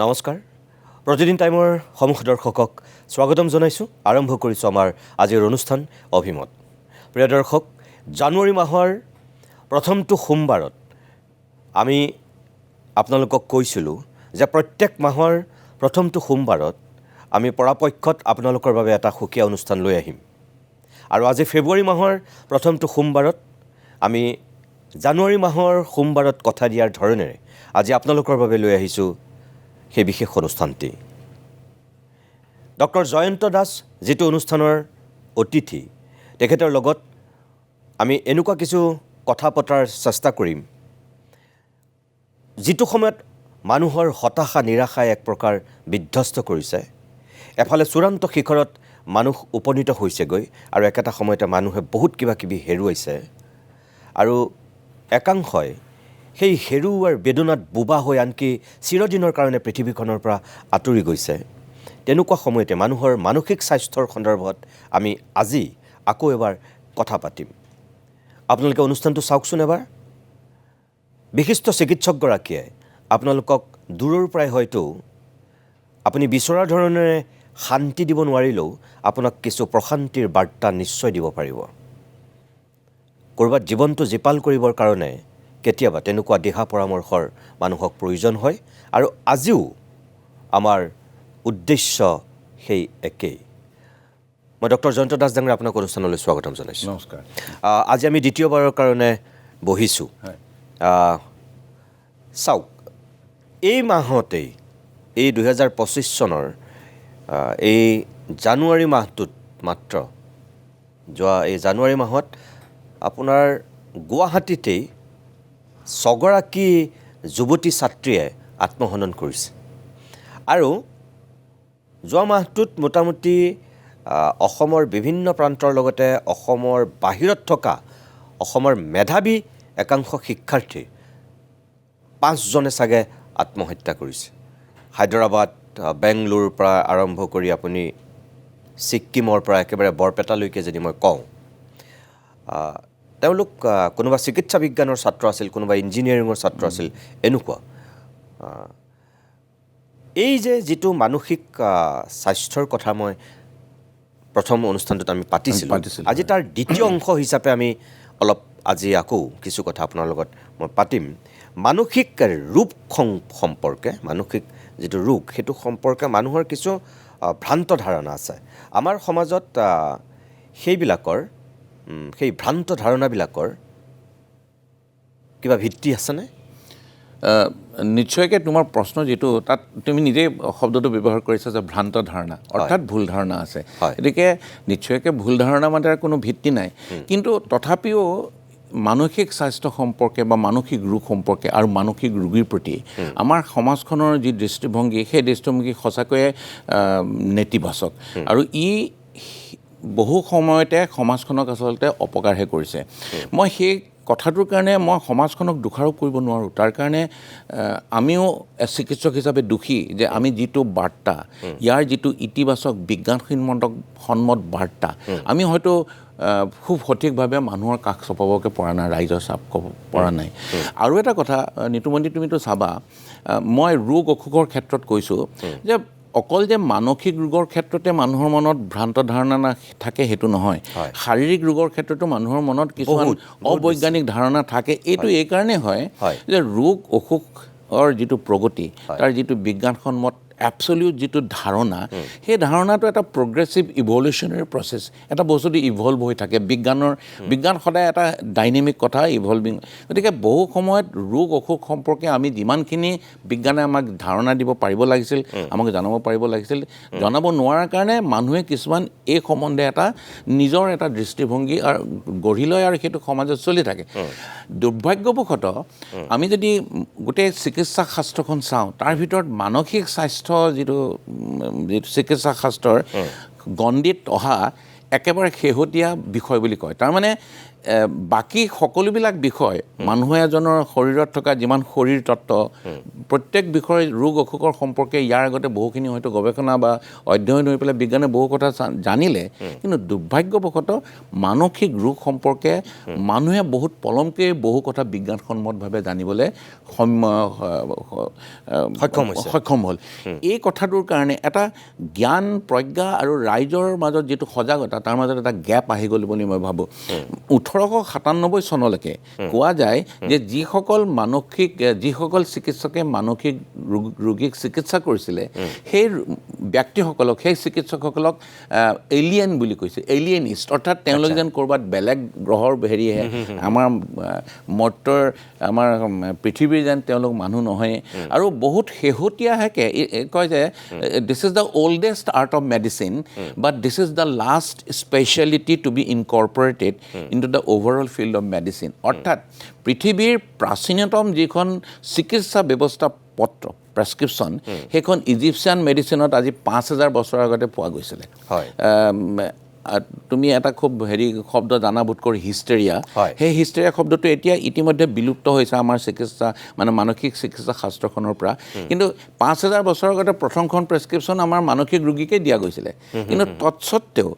নমস্কাৰ প্ৰতিদিন টাইমৰ সমূহ দৰ্শকক স্বাগতম জনাইছোঁ আৰম্ভ কৰিছোঁ আমাৰ আজিৰ অনুষ্ঠান অভিমত প্ৰিয় দৰ্শক জানুৱাৰী মাহৰ প্ৰথমটো সোমবাৰত আমি আপোনালোকক কৈছিলোঁ যে প্ৰত্যেক মাহৰ প্ৰথমটো সোমবাৰত আমি পৰাপক্ষত আপোনালোকৰ বাবে এটা সুকীয়া অনুষ্ঠান লৈ আহিম আৰু আজি ফেব্ৰুৱাৰী মাহৰ প্ৰথমটো সোমবাৰত আমি জানুৱাৰী মাহৰ সোমবাৰত কথা দিয়াৰ ধৰণেৰে আজি আপোনালোকৰ বাবে লৈ আহিছোঁ সেই বিশেষ অনুষ্ঠানটি ডক্টৰ জয়ন্ত দাস যিটো অনুষ্ঠানৰ অতিথি তেখেতৰ লগত আমি এনেকুৱা কিছু কথা পতাৰ চেষ্টা কৰিম যিটো সময়ত মানুহৰ হতাশা নিৰাশাই এক প্ৰকাৰ বিধ্বস্ত কৰিছে এফালে চূড়ান্ত শিখৰত মানুহ উপনীত হৈছেগৈ আৰু একেটা সময়তে মানুহে বহুত কিবা কিবি হেৰুৱাইছে আৰু একাংশই সেই হেৰুৱাৰ বেদনাত বুবা হৈ আনকি চিৰদিনৰ কাৰণে পৃথিৱীখনৰ পৰা আঁতৰি গৈছে তেনেকুৱা সময়তে মানুহৰ মানসিক স্বাস্থ্যৰ সন্দৰ্ভত আমি আজি আকৌ এবাৰ কথা পাতিম আপোনালোকে অনুষ্ঠানটো চাওকচোন এবাৰ বিশিষ্ট চিকিৎসকগৰাকীয়ে আপোনালোকক দূৰৰ পৰাই হয়তো আপুনি বিচৰা ধৰণেৰে শান্তি দিব নোৱাৰিলেও আপোনাক কিছু প্ৰশান্তিৰ বাৰ্তা নিশ্চয় দিব পাৰিব ক'ৰবাত জীৱনটো জীপাল কৰিবৰ কাৰণে কেতিয়াবা তেনেকুৱা দিহা পৰামৰ্শৰ মানুহক প্ৰয়োজন হয় আৰু আজিও আমাৰ উদ্দেশ্য সেই একেই মই ডক্টৰ জয়ন্ত দাস ডাঙৰীয়া আপোনাক অনুষ্ঠানলৈ স্বাগতম জনাইছোঁ নমস্কাৰ আজি আমি দ্বিতীয়বাৰৰ কাৰণে বহিছোঁ চাওক এই মাহতেই এই 2025 চনৰ এই জানুৱাৰী মাহটোত মাত্ৰ যোৱা এই জানুৱাৰী মাহত আপোনাৰ গুৱাহাটীতেই 6 গৰাকী যুৱতী ছাত্ৰীয়ে আত্মহনন কৰিছে আৰু যোৱা মাহটোত মোটামুটি অসমৰ বিভিন্ন প্ৰান্তৰ লগতে অসমৰ বাহিৰত থকা অসমৰ মেধাৱী একাংশ শিক্ষাৰ্থী 5জনে চাগে আত্মহত্যা কৰিছে হায়দৰাবাদ বেংগলোৰৰ পৰা আৰম্ভ কৰি আপুনি ছিক্কিমৰ পৰা একেবাৰে বৰপেটালৈকে যদি মই কওঁ তেওঁলোক কোনোবা চিকিৎসা বিজ্ঞানৰ ছাত্ৰ আছিল কোনোবা ইঞ্জিনিয়াৰিঙৰ ছাত্ৰ আছিল এনেকুৱা এই যে যিটো মানসিক স্বাস্থ্যৰ কথা মই প্ৰথম অনুষ্ঠানটোত আমি পাতিছিলোঁ আজি তাৰ দ্বিতীয় অংশ হিচাপে আমি অলপ আজি আকৌ কিছু কথা আপোনাৰ লগত মই পাতিম মানসিক ৰূপ সম্পৰ্কে মানসিক যিটো ৰোগ সেইটো সম্পৰ্কে মানুহৰ কিছু ভ্ৰান্ত ধাৰণা আছে আমাৰ সমাজত সেইবিলাকৰ সেই ভ্ৰান্ত ধাৰণাবিলাকৰ কিবা ভিত্তি আছেনে নিশ্চয়কৈ তোমাৰ প্ৰশ্ন যিটো তাত তুমি নিজেই শব্দটো ব্যৱহাৰ কৰিছা যে ভ্ৰান্ত ধাৰণা অৰ্থাৎ ভুল ধাৰণা আছে গতিকে নিশ্চয়কৈ ভুল ধাৰণা মানে কোনো ভিত্তি নাই কিন্তু তথাপিও মানসিক স্বাস্থ্য সম্পৰ্কে বা মানসিক ৰোগ সম্পৰ্কে আৰু মানসিক ৰোগীৰ প্ৰতি আমাৰ সমাজখনৰ যি দৃষ্টিভংগী সেই দৃষ্টিভংগী সঁচাকৈয়ে নেতিবাচক আৰু ই বহু সময়তে সমাজখনক আচলতে অপকাৰহে কৰিছে মই সেই কথাটোৰ কাৰণে মই সমাজখনক দোষাৰোপ কৰিব নোৱাৰোঁ তাৰ কাৰণে আমিও চিকিৎসক হিচাপে দোষী যে আমি যিটো বাৰ্তা ইয়াৰ যিটো ইতিবাচক বিজ্ঞানসন্মত বাৰ্তা আমি হয়তো খুব সঠিকভাৱে মানুহৰ কাষ চপাবকৈ পৰা নাই ৰাইজৰ চাপ ক'ব পৰা নাই আৰু এটা কথা নিতুমন্ত্ৰী তুমিতো চাবা মই ৰোগ অসুখৰ ক্ষেত্ৰত কৈছোঁ যে অকল যে মানসিক ৰোগৰ ক্ষেত্ৰতে মানুহৰ মনত ভ্ৰান্ত ধাৰণা থাকে সেইটো নহয় শাৰীৰিক ৰোগৰ ক্ষেত্ৰতো মানুহৰ মনত কিছুমান অবৈজ্ঞানিক ধাৰণা থাকে এইটো এইকাৰণে হয় যে ৰোগ অসুখৰ যিটো প্ৰগতি তাৰ যিটো বিজ্ঞানসন্মত এবছলিউট যিটো ধাৰণা সেই ধাৰণাটো এটা প্ৰগ্ৰেছিভ ইভলিউশ্যনেৰী প্ৰচেছ এটা বস্তুটো ইভলভ হৈ থাকে বিজ্ঞান সদায় এটা ডাইনেমিক কথা ইভলভিং গতিকে বহু সময়ত ৰোগ অসুখ সম্পৰ্কে আমি যিমানখিনি বিজ্ঞানে আমাক ধাৰণা দিব পাৰিব লাগিছিল আমাক জনাব পাৰিব লাগিছিল জনাব নোৱাৰাৰ কাৰণে মানুহে কিছুমান এই সম্বন্ধে এটা নিজৰ এটা দৃষ্টিভংগী গঢ়ি লয় আৰু সেইটো সমাজত চলি থাকে দুৰ্ভাগ্যবশতঃ আমি যদি গোটেই চিকিৎসা শাস্ত্ৰখন চাওঁ তাৰ ভিতৰত মানসিক স্বাস্থ্য যিটো চিকিৎসা শাস্ত্ৰৰ গণ্ডিত অহা একেবাৰে শেহতীয়া বিষয় বুলি কয় তাৰমানে বাকী সকলোবিলাক বিষয় মানুহ এজনৰ শৰীৰত থকা যিমান শৰীৰ তত্ত্ব প্ৰত্যেক বিষয় ৰোগ অসুখৰ সম্পৰ্কে ইয়াৰ আগতে বহুখিনি হয়তো গৱেষণা বা অধ্যয়ন হৈ পেলাই বিজ্ঞানে বহু কথা জানিলে কিন্তু দুৰ্ভাগ্যবশতঃ মানসিক ৰোগ সম্পৰ্কে মানুহে বহুত পলমকৈ বহু কথা বিজ্ঞানসন্মতভাৱে জানিবলৈ সক্ষম হ'ল এই কথাটোৰ কাৰণে এটা জ্ঞান প্ৰজ্ঞা আৰু ৰাইজৰ মাজত যিটো সজাগতা তাৰ মাজত এটা গেপ আহি গ'ল বুলি মই ভাবোঁ 1897 চনলৈকে কোৱা যায় যে যিসকল চিকিৎসকে মানসিক ৰোগীক চিকিৎসা কৰিছিলে সেই ব্যক্তিসকলক সেই চিকিৎসকসকলক এলিয়েন বুলি কৈছে এলিয়েনিষ্ট অৰ্থাৎ তেওঁলোক যেন ক'ৰবাত বেলেগ গ্ৰহৰ হেৰিহে আমাৰ মৰ্ত্যৰ আমাৰ পৃথিৱীৰ যেন তেওঁলোক মানুহ নহয় আৰু বহুত শেহতীয়াকৈ কয় যে this is the oldest art of medicine but this is the last speciality to be incorporated into the overall field of medicine অৰ্থাৎ পৃথিৱীৰ প্ৰাচীনতম যিখন চিকিৎসা ব্যৱস্থা পত্ৰ প্ৰেছক্ৰিপশ্যন সেইখন ইজিপচিয়ান মেডিচিনত আজি 5000 বছৰৰ আগতে পোৱা গৈছিলে তুমি এটা খুব শব্দ জানা বোধ কৰি হিষ্টেৰিয়া সেই হিষ্টেৰিয়া শব্দটো এতিয়া ইতিমধ্যে বিলুপ্ত হৈছে আমাৰ চিকিৎসা মানে মানসিক চিকিৎসা শাস্ত্ৰখনৰ পৰা কিন্তু 5000 বছৰৰ আগতে প্ৰথমখন প্ৰেছক্ৰিপশ্যন আমাৰ মানসিক ৰোগীকে দিয়া গৈছিলে কিন্তু তৎসত্ত্বেও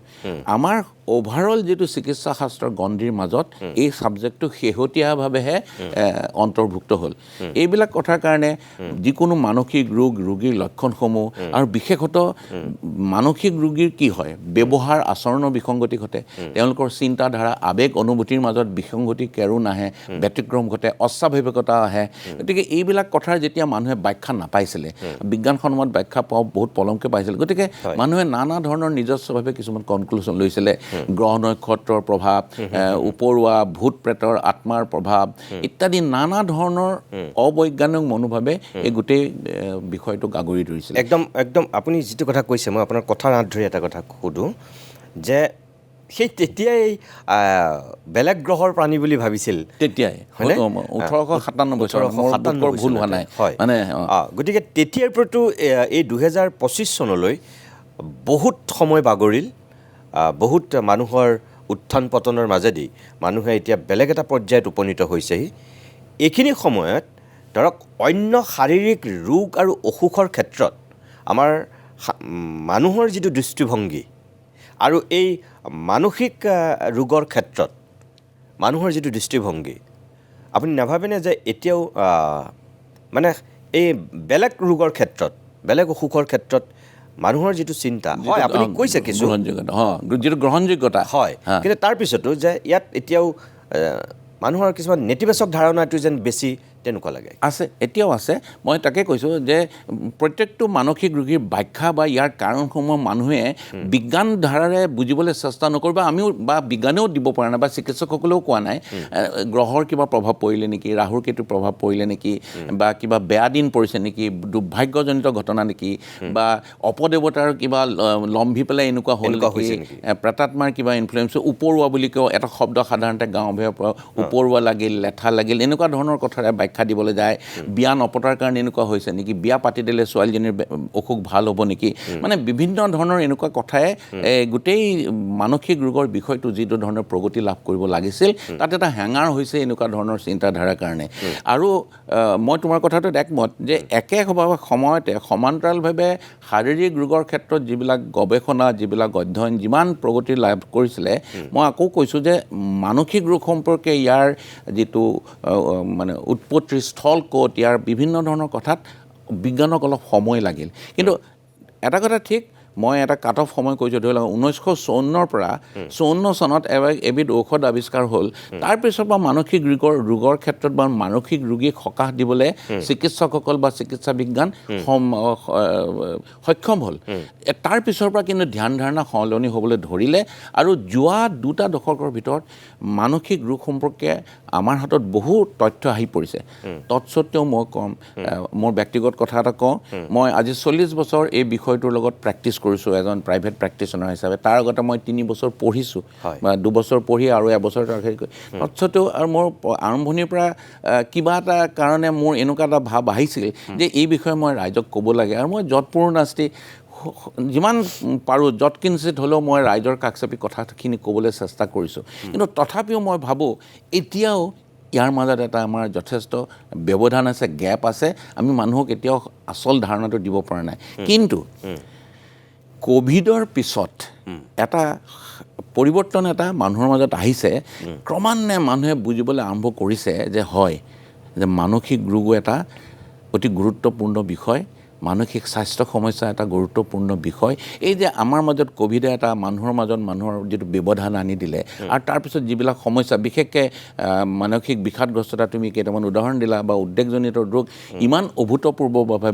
আমাৰ অভাৰঅল যিটো চিকিৎসা শাস্ত্ৰৰ গণ্ডিৰ মাজত এই ছাবজেক্টটো শেহতীয়াভাৱেহে অন্তৰ্ভুক্ত হ'ল এইবিলাক কথাৰ কাৰণে যিকোনো মানসিক ৰোগীৰ লক্ষণসমূহ আৰু বিশেষতঃ মানসিক ৰোগীৰ কি হয় ব্যৱহাৰ আচৰণৰ বিসংগতি ঘটে তেওঁলোকৰ চিন্তাধাৰা আৱেগ অনুভূতিৰ মাজত বিসংগতি কেৰো নাহে ব্যতিক্ৰম ঘটে অস্বাভাৱিকতা আহে গতিকে এইবিলাক কথাৰ যেতিয়া মানুহে ব্যাখ্যা নাপাইছিলে বিজ্ঞানসন্মত ব্যাখ্যা পোৱা বহুত পলমকৈ পাইছিলে গতিকে মানুহে নানা ধৰণৰ নিজস্বভাৱে কিছুমান কনক্লুশ্যন লৈছিলে গ্ৰহ নক্ষত্ৰৰ প্ৰভাৱ উপৰুৱা ভূত প্ৰেতৰ আত্মাৰ প্ৰভাৱ ইত্যাদি নানা ধৰণৰ অবৈজ্ঞানিক মনোভাৱে এই গোটেই বিষয়টোক আগুৰি ধৰিছিল একদম আপুনি যিটো কথা কৈছে মই আপোনাৰ কথাৰ আঁত ধৰি এটা কথা সোধোঁ যে সেই তেতিয়াই বেলেগ গ্ৰহৰ প্ৰাণী বুলি ভাবিছিল তেতিয়াই 1897 ভুল হোৱা নাই মানে গতিকে তেতিয়াৰ পৰাতো এই 2025 চনলৈ বহুত সময় বাগৰিল বহুত মানুহৰ উত্থান পতনৰ মাজেদি মানুহে এতিয়া বেলেগ এটা পৰ্যায়ত উপনীত হৈছেহি এইখিনি সময়ত ধৰক অন্য শাৰীৰিক ৰোগ আৰু অসুখৰ ক্ষেত্ৰত আমাৰ মানুহৰ যিটো দৃষ্টিভংগী আৰু এই মানসিক ৰোগৰ ক্ষেত্ৰত মানুহৰ যিটো দৃষ্টিভংগী আপুনি নাভাবেনে যে এতিয়াও মানে এই বেলেগ ৰোগৰ ক্ষেত্ৰত বেলেগ অসুখৰ ক্ষেত্ৰত মানুহৰ যিটো চিন্তা হয় আপুনি কৈছে কিছু যিটো গ্ৰহণযোগ্যতা হয় কিন্তু তাৰপিছতো যে ইয়াত এতিয়াও মানুহৰ কিছুমান নেতিবাচক ধাৰণাটো যেন বেছি তেনেকুৱা লাগে আছে এতিয়াও আছে মই তাকে কৈছোঁ যে প্ৰত্যেকটো মানসিক ৰোগীৰ ব্যাখ্যা বা ইয়াৰ কাৰণসমূহ মানুহে বিজ্ঞান ধাৰাৰে বুজিবলৈ চেষ্টা নকৰিব আমিও বা বিজ্ঞানেও দিব পৰা নাই বা চিকিৎসকসকলেও কোৱা নাই গ্ৰহৰ কিবা প্ৰভাৱ পৰিলে নেকি ৰাহুৰ কেতু প্ৰভাৱ পৰিলে নেকি বা কিবা বেয়া দিন পৰিছে নেকি দুৰ্ভাগ্যজনিত ঘটনা নেকি বা অপদেৱতাৰ কিবা লম্ভি পেলাই এনেকুৱা হ'ল নেকি প্ৰেতাত্মাৰ কিবা ইনফ্লুৱেঞ্চ উপৰুৱা বুলি কওঁ এটা শব্দ সাধাৰণতে গাঁৱৰ পৰা উপৰুৱা লাগিল লেঠা লাগিল এনেকুৱা ধৰণৰ কথাৰে ব্যাখ্যা দিবলৈ যায় বিয়া নপতাৰ কাৰণে এনেকুৱা হৈছে নেকি বিয়া পাতি দিলে ছোৱালীজনীৰ অসুখ ভাল হ'ব নেকি মানে বিভিন্ন ধৰণৰ এনেকুৱা কথাই গোটেই মানসিক ৰোগৰ বিষয়টো যিটো ধৰণৰ প্ৰগতি লাভ কৰিব লাগিছিল তাত এটা হেঙাৰ হৈছে এনেকুৱা ধৰণৰ চিন্তাধাৰাৰ কাৰণে আৰু মই তোমাৰ কথাটোত একমত যে একে সময়তে সমান্তৰালভাৱে শাৰীৰিক ৰোগৰ ক্ষেত্ৰত যিবিলাক গৱেষণা যিবিলাক অধ্যয়ন যিমান প্ৰগতি লাভ কৰিছিলে মই আকৌ কৈছোঁ যে মানসিক ৰোগ সম্পৰ্কে ইয়াৰ যিটো মানে উৎপত্তিৰ স্থল ক'ত ইয়াৰ বিভিন্ন ধৰণৰ কথাত বিজ্ঞানক অলপ সময় লাগিল কিন্তু এটা কথা ঠিক মই এটা কাট অফ সময় কৈছোঁ ধৰি লওক 1954 পৰা 54 চনত এবিধ ঔষধ আৱিষ্কাৰ হ'ল তাৰপিছৰ পৰা মানসিক ৰোগৰ ক্ষেত্ৰত বা মানসিক ৰোগীক সকাহ দিবলৈ চিকিৎসকসকল বা চিকিৎসা বিজ্ঞান সক্ষম হ'ল তাৰপিছৰ পৰা কিন্তু ধ্যান ধাৰণা সলনি হ'বলৈ ধৰিলে আৰু যোৱা 2টা দশকৰ ভিতৰত মানসিক ৰোগ সম্পৰ্কে আমাৰ হাতত বহু তথ্য আহি পৰিছে তৎসত্ত্বেও মই ক'ম মোৰ ব্যক্তিগত কথা এটা কওঁ মই আজি 40 বছৰ এই বিষয়টোৰ লগত প্ৰেক্টিছ কৰিছোঁ এজন প্ৰাইভেট প্ৰেক্টিশ্যনাৰ হিচাপে। তাৰ আগতে মই 3 বছৰ পঢ়িছোঁ হয়। বা 2 বছৰ পঢ়ি আৰু এবছৰ তৎসত্বেও আৰু মোৰ আৰম্ভণিৰ পৰা কিবা এটা কাৰণে মোৰ এনেকুৱা এটা ভাৱ আহিছিল যে এই বিষয়ে মই ৰাইজক ক'ব লাগে, আৰু মই যৎপূৰ নাস্তি যিমান পাৰোঁ যৎকিঞ্চিত হ'লেও মই ৰাইজৰ কাষ চাপি কথাখিনি ক'বলৈ চেষ্টা কৰিছোঁ। কিন্তু তথাপিও মই ভাবোঁ এতিয়াও ইয়াৰ মাজত এটা আমাৰ যথেষ্ট ব্যৱধান আছে, গেপ আছে, আমি মানুহক এতিয়াও আচল ধাৰণাটো দিব পৰা নাই। কিন্তু ক'ভিডৰ পিছত এটা পৰিৱৰ্তন এটা মানুহৰ মাজত আহিছে, ক্ৰমান্বয়ে মানুহে বুজিবলৈ আৰম্ভ কৰিছে যে হয়, যে মানসিক ৰোগো এটা অতি গুৰুত্বপূৰ্ণ বিষয়, মানসিক স্বাস্থ্য সমস্যা এটা গুৰুত্বপূৰ্ণ বিষয়। এই যে আমাৰ মাজত ক'ভিডে এটা মানুহৰ যিটো ব্যৱধান আনি দিলে, আৰু তাৰপিছত যিবিলাক সমস্যা, বিশেষকৈ মানসিক বিষাদগ্ৰস্ততা তুমি কেইটামান উদাহৰণ দিলা, বা উদ্বেগজনিত ৰোগ ইমান অভূতপূৰ্বভাৱে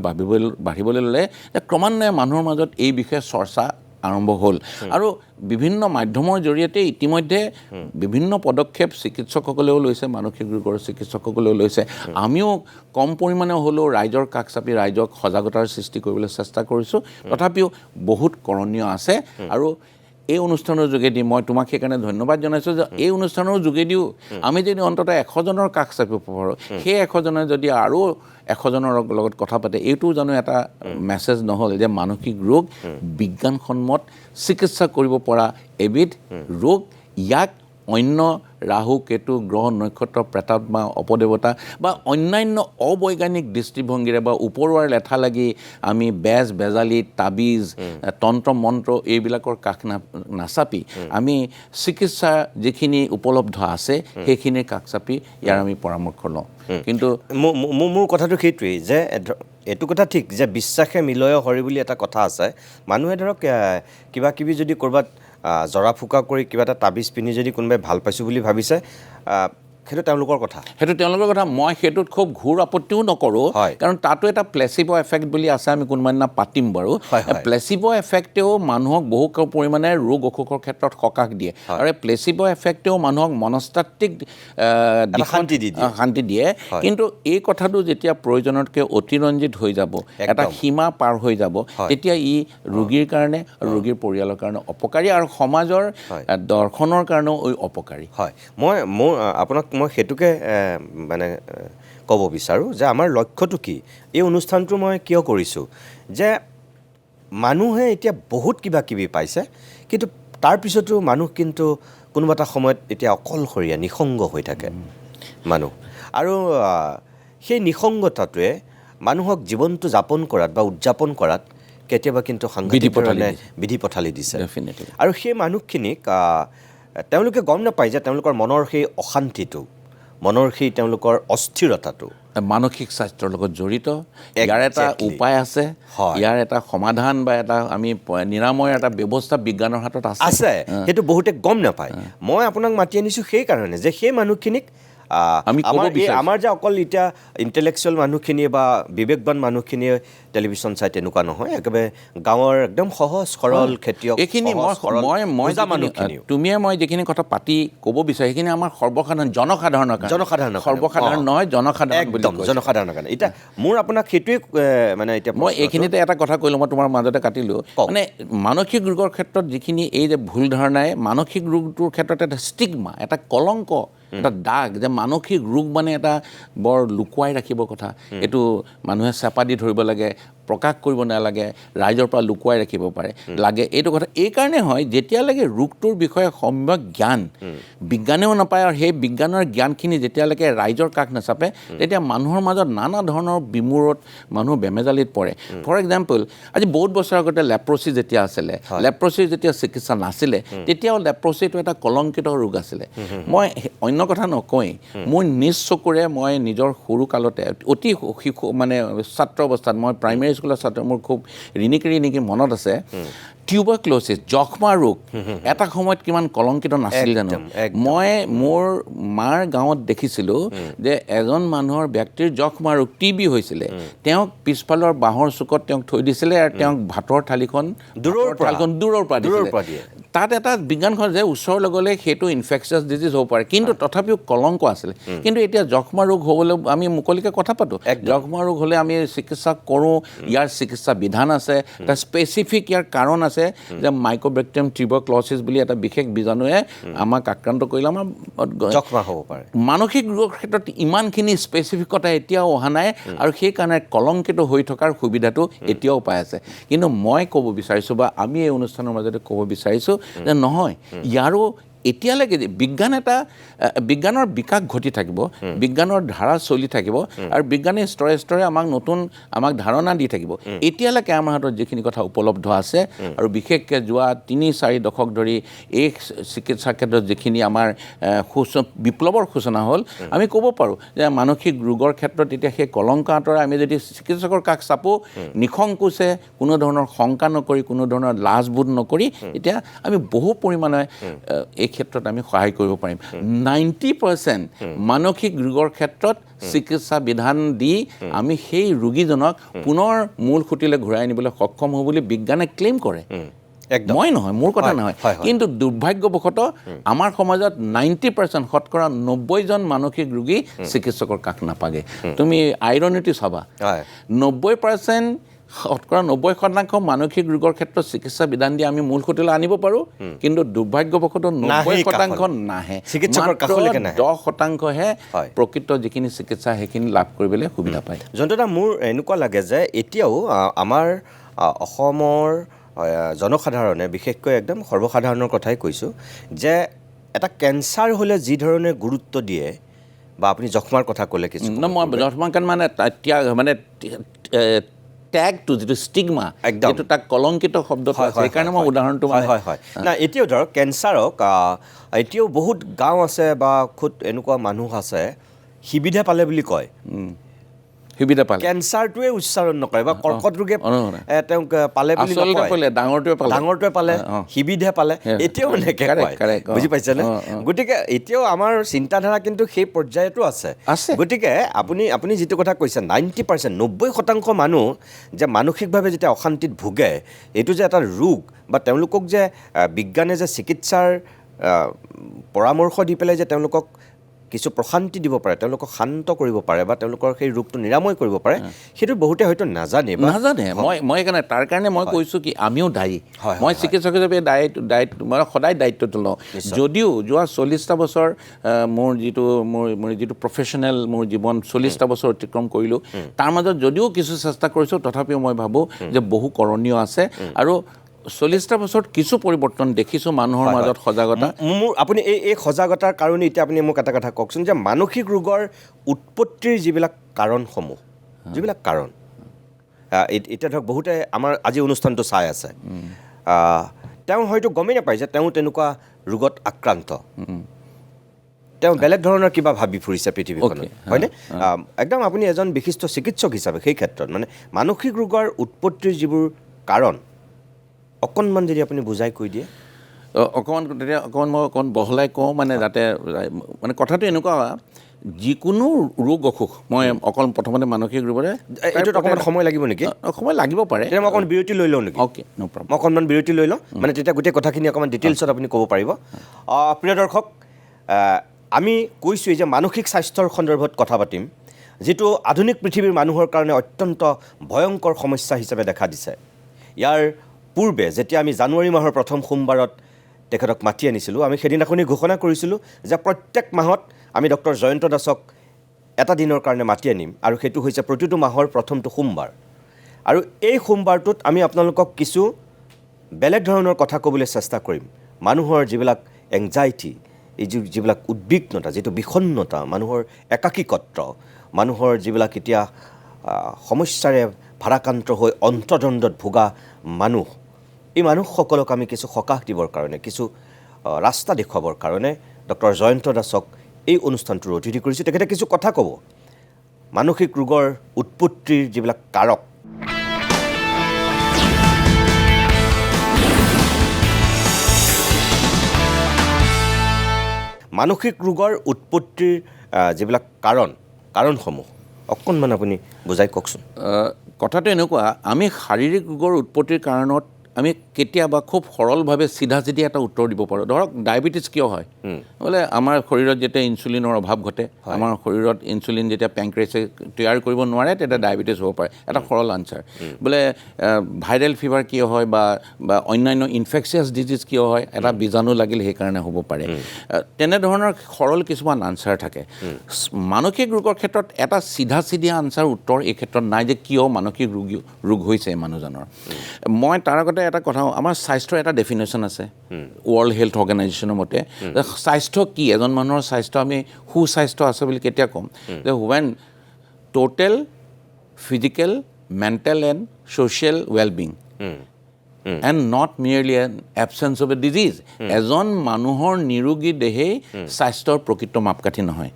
বাঢ়িবলৈ ল'লে যে ক্ৰমান্বয়ে মানুহৰ মাজত এই বিষয়ে চৰ্চা আৰম্ভ হ'ল। আৰু বিভিন্ন মাধ্যমৰ জৰিয়তে ইতিমধ্যে বিভিন্ন পদক্ষেপ চিকিৎসকসকলেও লৈছে, মানসিক ৰোগৰ চিকিৎসকসকলেও লৈছে। আমিও কম পৰিমাণে হ'লেও ৰাইজৰ কাষ চাপি ৰাইজক সজাগতাৰ সৃষ্টি কৰিবলৈ চেষ্টা কৰিছোঁ। তথাপিও বহুত কৰণীয় আছে। আৰু এই অনুষ্ঠানৰ যোগেদি মই তোমাক সেইকাৰণে ধন্যবাদ জনাইছোঁ যে এই অনুষ্ঠানৰ যোগেদিও আমি যদি অন্ততঃ 100জনৰ কাষ চাপিব পাৰোঁ, সেই 100জনে যদি আৰু 100জনৰ লগত কথা পাতে, এইটোও জানো এটা মেছেজ নহ'ল যে মানসিক ৰোগ বিজ্ঞানসন্মত চিকিৎসা কৰিব পৰা এবিধ ৰোগ। ইয়াক অন্য ৰাহু, কেতু, গ্ৰহ, নক্ষত্ৰ, প্ৰেতাত্মা, অপদেৱতা বা অন্যান্য অবৈজ্ঞানিক দৃষ্টিভংগীৰে বা ওপৰুৱাৰ লেঠা লাগি আমি বেজালি, তাবিজ, তন্ত্ৰ মন্ত্ৰ এইবিলাকৰ কাষ নাচাপি আমি চিকিৎসা যিখিনি উপলব্ধ আছে সেইখিনিৰ কাষ চাপি ইয়াৰ আমি পৰামৰ্শ লওঁ। কিন্তু মোৰ কথাটো সেইটোৱেই যে এইটো কথা ঠিক যে বিশ্বাসে মিলয় হৰি বুলি এটা কথা আছে। মানুহে ধৰক কিবা কিবি যদি ক'ৰবাত জৰা ফুকা কৰি কিবা এটা তাবিজ পিন্ধি যদি কোনোবাই ভাল পাইছোঁ বুলি ভাবিছে, সেইটো তেওঁলোকৰ কথা, মই সেইটোত খুব ঘূৰ আপত্তিও নকৰোঁ। কাৰণ তাতো এটা প্লেচিব' এফেক্ট বুলি আছে, আমি কোনোবা দিনা পাতিম বাৰু। প্লেচিব' এফেক্টেও মানুহক বহু পৰিমাণে ৰোগ অসুখৰ ক্ষেত্ৰত সকাহ দিয়ে, আৰু এই প্লেচিব' এফেক্টেও মানুহক মনস্তাত্ত্বিক শান্তি দিয়ে। কিন্তু এই কথাটো যেতিয়া প্ৰয়োজনতকৈ অতিৰঞ্জিত হৈ যাব, এটা সীমা পাৰ হৈ যাব, তেতিয়া ই ৰোগীৰ কাৰণে আৰু ৰোগীৰ পৰিয়ালৰ কাৰণে অপকাৰী, আৰু সমাজৰ দৰ্শনৰ কাৰণেও অপকাৰী। হয়, আপোনাক মই সেইটোকে মানে ক'ব বিচাৰোঁ যে আমাৰ লক্ষ্যটো কি, এই অনুষ্ঠানটো মই কিয় কৰিছোঁ, যে মানুহে এতিয়া বহুত কিবা কিবি পাইছে, কিন্তু তাৰপিছতো মানুহ কিন্তু কোনোবা এটা সময়ত এতিয়া অকলশৰীয়া নিঃসংগ হৈ থাকে মানুহ। আৰু সেই নিঃসংগতাটোৱে মানুহক জীৱনটো যাপন কৰাত বা উদযাপন কৰাত কেতিয়াবা কিন্তু সাংঘাতিক ধৰণে বিধি পথালি দিছে। আৰু সেই মানুহখিনিক তেওঁলোকে গম নাপায় যে তেওঁলোকৰ মনৰ সেই অশান্তিটো, মনৰ সেই তেওঁলোকৰ অস্থিৰতাটো মানসিক স্বাস্থ্যৰ লগত জড়িত। ইয়াৰ এটা উপায় আছে, ইয়াৰ এটা সমাধান বা এটা আমি নিৰাময়ৰ এটা ব্যৱস্থা বিজ্ঞানৰ হাতত আছে। সেইটো বহুতে গম নাপায়। মই আপোনাক মাতি আনিছোঁ সেইকাৰণে যে সেই মানুহখিনিক আমাৰ যে অকল এতিয়া ইণ্টেলেকচুৱেল মানুহখিনিয়ে বা বিবেকবান মানুহখিনিয়ে টেলিভিশ্যন চাই তেনেকুৱা নহয়, একেবাৰে গাঁৱৰ একদম সহজ সৰল খেতিয়ক, এইখিনি তুমিয়ে মই যিখিনি কথা পাতি ক'ব বিচাৰোঁ সেইখিনি আমাৰ জনসাধাৰণৰ কাৰণে। এতিয়া মোৰ আপোনাক সেইটোৱে মানে এতিয়া মই এইখিনিতে এটা কথা কৈ লওঁ, মই তোমাৰ মাজতে কাটিলোঁ। মানে মানসিক ৰোগৰ ক্ষেত্ৰত যিখিনি এই যে ভুল ধাৰণাই মানসিক ৰোগটোৰ ক্ষেত্ৰত এটা ষ্টিগমা, এটা কলংক, এটা দাগ, যে মানসিক ৰোগ মানে এটা বৰ লুকুৱাই ৰাখিব কথা, এইটো মানুহে চেপা দি ধৰিব লাগে, প্ৰকাশ কৰিব নালাগে, ৰাইজৰ পৰা লুকুৱাই ৰাখিব লাগে। এইটো কথা এইকাৰণে হয়, যেতিয়ালৈকে ৰোগটোৰ বিষয়ে সম্যক জ্ঞান বিজ্ঞানেও নাপায়, আৰু সেই বিজ্ঞানৰ জ্ঞানখিনি যেতিয়ালৈকে ৰাইজৰ কাষ নাচাপে, তেতিয়া মানুহৰ মাজত নানা ধৰণৰ বিমূৰত মানুহ বেমেজালিত পৰে। ফৰ এক্সাম্পল, আজি বহুত বছৰ আগতে লেপ্ৰচি যেতিয়া আছিলে, লেপ্ৰচিৰ যেতিয়া চিকিৎসা নাছিলে, তেতিয়াও লেপ্ৰচিটো এটা কলংকিত ৰোগ আছিলে। মই অন্য কথা নকওঁৱেই, মোৰ নিজ চকুৰে মই নিজৰ সৰু কালতে অতি শিশু মানে ছাত্ৰ অৱস্থাত, মই প্ৰাইমেৰী স্কুলৰ ছাত্ৰ, মোৰ খুব ৰিণিকি মনত আছে, টিউবাৰক্ল'ছিছ, যক্ষ্মা ৰোগ এটা সময়ত কিমান কলংকিত নাছিল জানো। মই মোৰ মাৰ গাঁৱত দেখিছিলোঁ যে এজন মানুহৰ ব্যক্তিৰ যক্ষ্মা ৰোগ, টিবি হৈছিলে, তেওঁক পিছফালৰ বাঁহৰ চুকত তেওঁক থৈ দিছিলে, আৰু তেওঁক ভাতৰ থালিখন দূৰৰ পৰা দিছিলে। তাত এটা বিজ্ঞান ঘৰ যে ওচৰৰ লগলে সেইটো ইনফেকচিয়াছ ডিজিজ হ'ব পাৰে কিন্তু তথাপিও কলংক আছিলে কিন্তু এতিয়া যক্ষ্মা ৰোগ হ'বলৈ আমি মুকলিকৈ কথা পাতোঁ যক্ষ্মা ৰোগ হ'লে আমি চিকিৎসা কৰোঁ ইয়াৰ চিকিৎসা বিধান আছে এটা স্পেচিফিক ইয়াৰ কাৰণ আছে যে মাইক্ৰ'বেক্টেৰিয়াম টিউবাৰক্ল'চিছ বুলি এটা বিশেষ বীজাণুৱে আমাক আক্ৰান্ত কৰিলে আমাৰ যক্ষ্মা হ'ব পাৰে মানসিক ৰোগৰ ক্ষেত্ৰত ইমানখিনি স্পেচিফিকতা এতিয়াও অহা নাই আৰু সেইকাৰণে কলংকিত হৈ থকাৰ সুবিধাটো এতিয়াও পাই আছে কিন্তু মই ক'ব বিচাৰিছোঁ বা আমি এই অনুষ্ঠানৰ মাজতে ক'ব বিচাৰিছোঁ যে নহয় ইয়াৰো এতিয়ালৈকে বিজ্ঞানৰ বিকাশ ঘটি থাকিব বিজ্ঞানৰ ধাৰা চলি থাকিব আৰু বিজ্ঞানে স্তৰে স্তৰে আমাক ধাৰণা দি থাকিব এতিয়ালৈকে আমাৰ হাতত যিখিনি কথা উপলব্ধ আছে আৰু বিশেষকৈ যোৱা ৩-৪ দশক ধৰি এই চিকিৎসা ক্ষেত্ৰত যিখিনি আমাৰ বিপ্লৱৰ সূচনা হ'ল আমি ক'ব পাৰোঁ যে মানসিক ৰোগৰ ক্ষেত্ৰত এতিয়া সেই কলংক আঁতৰাই আমি যদি চিকিৎসকৰ কাষ চাপোঁ নিসংকোচে কোনো ধৰণৰ শংকা নকৰি কোনো ধৰণৰ লাজবোধ নকৰি এতিয়া আমি বহু পৰিমাণে এই ক্ষেত্ৰত আমি সহায় কৰিব পাৰিম 90% মানসিক ৰোগৰ ক্ষেত্ৰত চিকিৎসা বিধান দি আমি সেই ৰোগীজনক পুনৰ মূল খুঁটিলৈ ঘূৰাই আনিবলৈ সক্ষম হ'ব বুলি বিজ্ঞানে ক্লেইম কৰে মই নহয় মোৰ কথা নহয় কিন্তু দুৰ্ভাগ্যবশতঃ আমাৰ সমাজত 90% শতকৰা 90জন মানসিক ৰোগী চিকিৎসকৰ কাষ নাপাগে তুমি আইৰনিটো চাবা 90% শতকৰা 90% মানসিক ৰোগৰ ক্ষেত্ৰত চিকিৎসা বিধান দি আমি মূল খুঁটিলৈ আনিব পাৰোঁ কিন্তু দুৰ্ভাগ্যবশতঃ 90% নাহে চিকিৎসকৰ কাষলৈকে নাহে 10%হে প্ৰকৃত যিখিনি চিকিৎসা সেইখিনি লাভ কৰিবলৈ সুবিধা পায় জয়ন্তদা মোৰ এনেকুৱা লাগে যে এতিয়াও আমাৰ অসমৰ জনসাধাৰণে বিশেষকৈ একদম সৰ্বসাধাৰণৰ কথাই কৈছোঁ যে এটা কেঞ্চাৰ হ'লে যি ধৰণে গুৰুত্ব দিয়ে বা আপুনি যক্ষ্মাৰ কথা ক'লে কিছু মই যক্ষ্মাৰ মানে মানে টেগটো যিটো ষ্টিগমা এইটো তাক কলংকিত শব্দটো আছে সেইকাৰণে মই উদাহৰণটো হয় না এতিয়াও ধৰক কেঞ্চাৰক এতিয়াও বহুত গাঁও আছে বা খুব এনেকুৱা মানুহ আছে সুবিধা পালে বুলি কয় সুবিধা পালে কেঞ্চাৰটোৱে উচ্চাৰণ নকৰে বা কৰ্কট ৰোগে তেওঁক পালে বুলি নকয় ডাঙৰটোৱে পালে সুবিধা পালে এতিয়াও এনেকৈ কয় বুজি পাইছেনে গতিকে এতিয়াও আমাৰ চিন্তাধাৰা কিন্তু সেই পৰ্যায়তো আছে গতিকে আপুনি যিটো কথা কৈছে 90% 90% মানুহ যে মানসিকভাৱে যেতিয়া অশান্তিত ভোগে এইটো যে এটা ৰোগ বা তেওঁলোকক যে বিজ্ঞানে যে চিকিৎসাৰ পৰামৰ্শ দি পেলাই যে তেওঁলোকক কিছু প্ৰশান্তি দিব পাৰে তেওঁলোকক শান্ত কৰিব পাৰে বা তেওঁলোকৰ সেই ৰোগটো নিৰাময় কৰিব পাৰে সেইটো বহুতে হয়তো নাজানে মই তাৰ কাৰণে মই কৈছোঁ কি আমিও দায়ী মই চিকিৎসক হিচাপে মই সদায় দায়িত্বটো লওঁ যদিও যোৱা 40টা বছৰ মোৰ যিটো প্ৰফেশ্যনেল মোৰ জীৱন 40টা বছৰ অতিক্ৰম কৰিলোঁ তাৰ মাজত যদিও কিছু চেষ্টা কৰিছোঁ তথাপিও মই ভাবোঁ যে বহু কৰণীয় আছে আৰু 40টা বছৰত কিছু পৰিৱৰ্তন দেখিছোঁ মানুহৰ মাজত সজাগতা আপুনি এই সজাগতাৰ কাৰণে এতিয়া আপুনি মোক এটা কথা কওকচোন যে মানসিক ৰোগৰ উৎপত্তিৰ যিবিলাক কাৰণসমূহ যিবিলাক কাৰণ এতিয়া ধৰক বহুতে আমাৰ আজি অনুষ্ঠানটো চাই আছে তেওঁ হয়তো গমেই নাপায় যে তেওঁ তেনেকুৱা ৰোগত আক্ৰান্ত তেওঁ বেলেগ ধৰণৰ কিবা ভাবি ফুৰিছে পৃথিৱীখনত হয়নে একদম আপুনি এজন বিশিষ্ট চিকিৎসক হিচাপে সেই ক্ষেত্ৰত মানে মানসিক ৰোগৰ উৎপত্তিৰ যিবোৰ কাৰণ অকণমান যদি আপুনি বুজাই কৈ দিয়ে অকণমান মই বহলাই কওঁ মানে যাতে মানে কথাটো এনেকুৱা যিকোনো ৰোগ অসুখ মই অকল প্ৰথমতে মানসিক ৰোগৰে এইটোত অকণমান সময় লাগিব নেকি সময় লাগিব পাৰে তেতিয়া মই অকণমান বিৰতি লৈ লওঁ নেকি অ'কে ন' প্ৰব্লেম মই অকণমান বিৰতি লৈ লওঁ মানে তেতিয়া গোটেই কথাখিনি অকণমান ডিটেইলছত আপুনি ক'ব পাৰিব প্ৰিয় দৰ্শক আমি কৈছোঁৱেই যে মানসিক স্বাস্থ্যৰ সন্দৰ্ভত কথা পাতিম যিটো আধুনিক পৃথিৱীৰ মানুহৰ কাৰণে অত্যন্ত ভয়ংকৰ সমস্যা হিচাপে দেখা দিছে ইয়াৰ পূৰ্বে যেতিয়া আমি জানুৱাৰী মাহৰ প্ৰথম সোমবাৰত তেখেতক মাতি আনিছিলোঁ আমি সেইদিনাখনি ঘোষণা কৰিছিলোঁ যে প্ৰত্যেক মাহত আমি ডক্টৰ জয়ন্ত দাসক এটা দিনৰ কাৰণে মাতি আনিম আৰু সেইটো হৈছে প্ৰতিটো মাহৰ প্ৰথমটো সোমবাৰ আৰু এই সোমবাৰটোত আমি আপোনালোকক কিছু বেলেগ ধৰণৰ কথা ক'বলৈ চেষ্টা কৰিম মানুহৰ যিবিলাক এংজাইটি এই যিবিলাক উদ্বিগ্নতা যিটো বিষণ্ণতা মানুহৰ একাকীকত্ব মানুহৰ যিবিলাক এতিয়া সমস্যাৰে ভাৰাক্ৰান্ত হৈ অন্তৰ্দ্বন্দ্বত ভোগা মানুহ এই মানুহসকলক আমি কিছু সকাহ দিবৰ কাৰণে কিছু ৰাস্তা দেখুৱাবৰ কাৰণে ডক্টৰ জয়ন্ত দাসক এই অনুষ্ঠানটোৰ অতিথি কৰিছোঁ তেখেতে কিছু কথা ক'ব মানসিক ৰোগৰ উৎপত্তিৰ যিবিলাক কাৰক মানসিক ৰোগৰ উৎপত্তিৰ যিবিলাক কাৰণসমূহ অকণমান আপুনি বুজাই কওকচোন কথাটো এনেকুৱা আমি শাৰীৰিক ৰোগৰ উৎপত্তিৰ কাৰণত আমি কেতিয়াবা খুব সৰলভাৱে চিধা চিধি এটা উত্তৰ দিব পাৰোঁ। ধৰক ডায়েবেটিছ কিয় হয় বোলে আমাৰ শৰীৰত যেতিয়া ইনচুলিনৰ অভাৱ ঘটে, আমাৰ শৰীৰত ইনচুলিন যেতিয়া পেংক্ৰিয়াছে তৈয়াৰ কৰিব নোৱাৰে তেতিয়া ডায়েবেটিছ হ'ব পাৰে, এটা সৰল আনচাৰ। বোলে ভাইৰেল ফিভাৰ কিয় হয় বা অন্যান্য ইনফেকচিয়াছ ডিজিজ কিয় হয়, এটা বীজাণু লাগিল সেইকাৰণে হ'ব পাৰে। তেনেধৰণৰ সৰল কিছুমান আনচাৰ থাকে। মানসিক ৰোগৰ ক্ষেত্ৰত এটা চিধা চিধা আনচাৰ উত্তৰ এই ক্ষেত্ৰত নাই যে কিয় মানসিক ৰোগ হৈছে মানুহজনৰ। মই তাৰ আগতে এটা কথা, আমাৰ স্বাস্থ্যৰ এটা ডেফিনেশ্যন আছে ৱৰ্ল্ড হেল্থ অৰ্গেনাইজেশ্যনৰ মতে। স্বাস্থ্য কি, এজন মানুহৰ স্বাস্থ্য আমি সুস্বাস্থ্য আছে বুলি কেতিয়া ক'ম যে when total physical, mental and social wellbeing and not merely an absence of a disease. এজন মানুহৰ নিৰোগী দেহেই স্বাস্থ্যৰ প্ৰকৃত মাপকাঠি নহয়।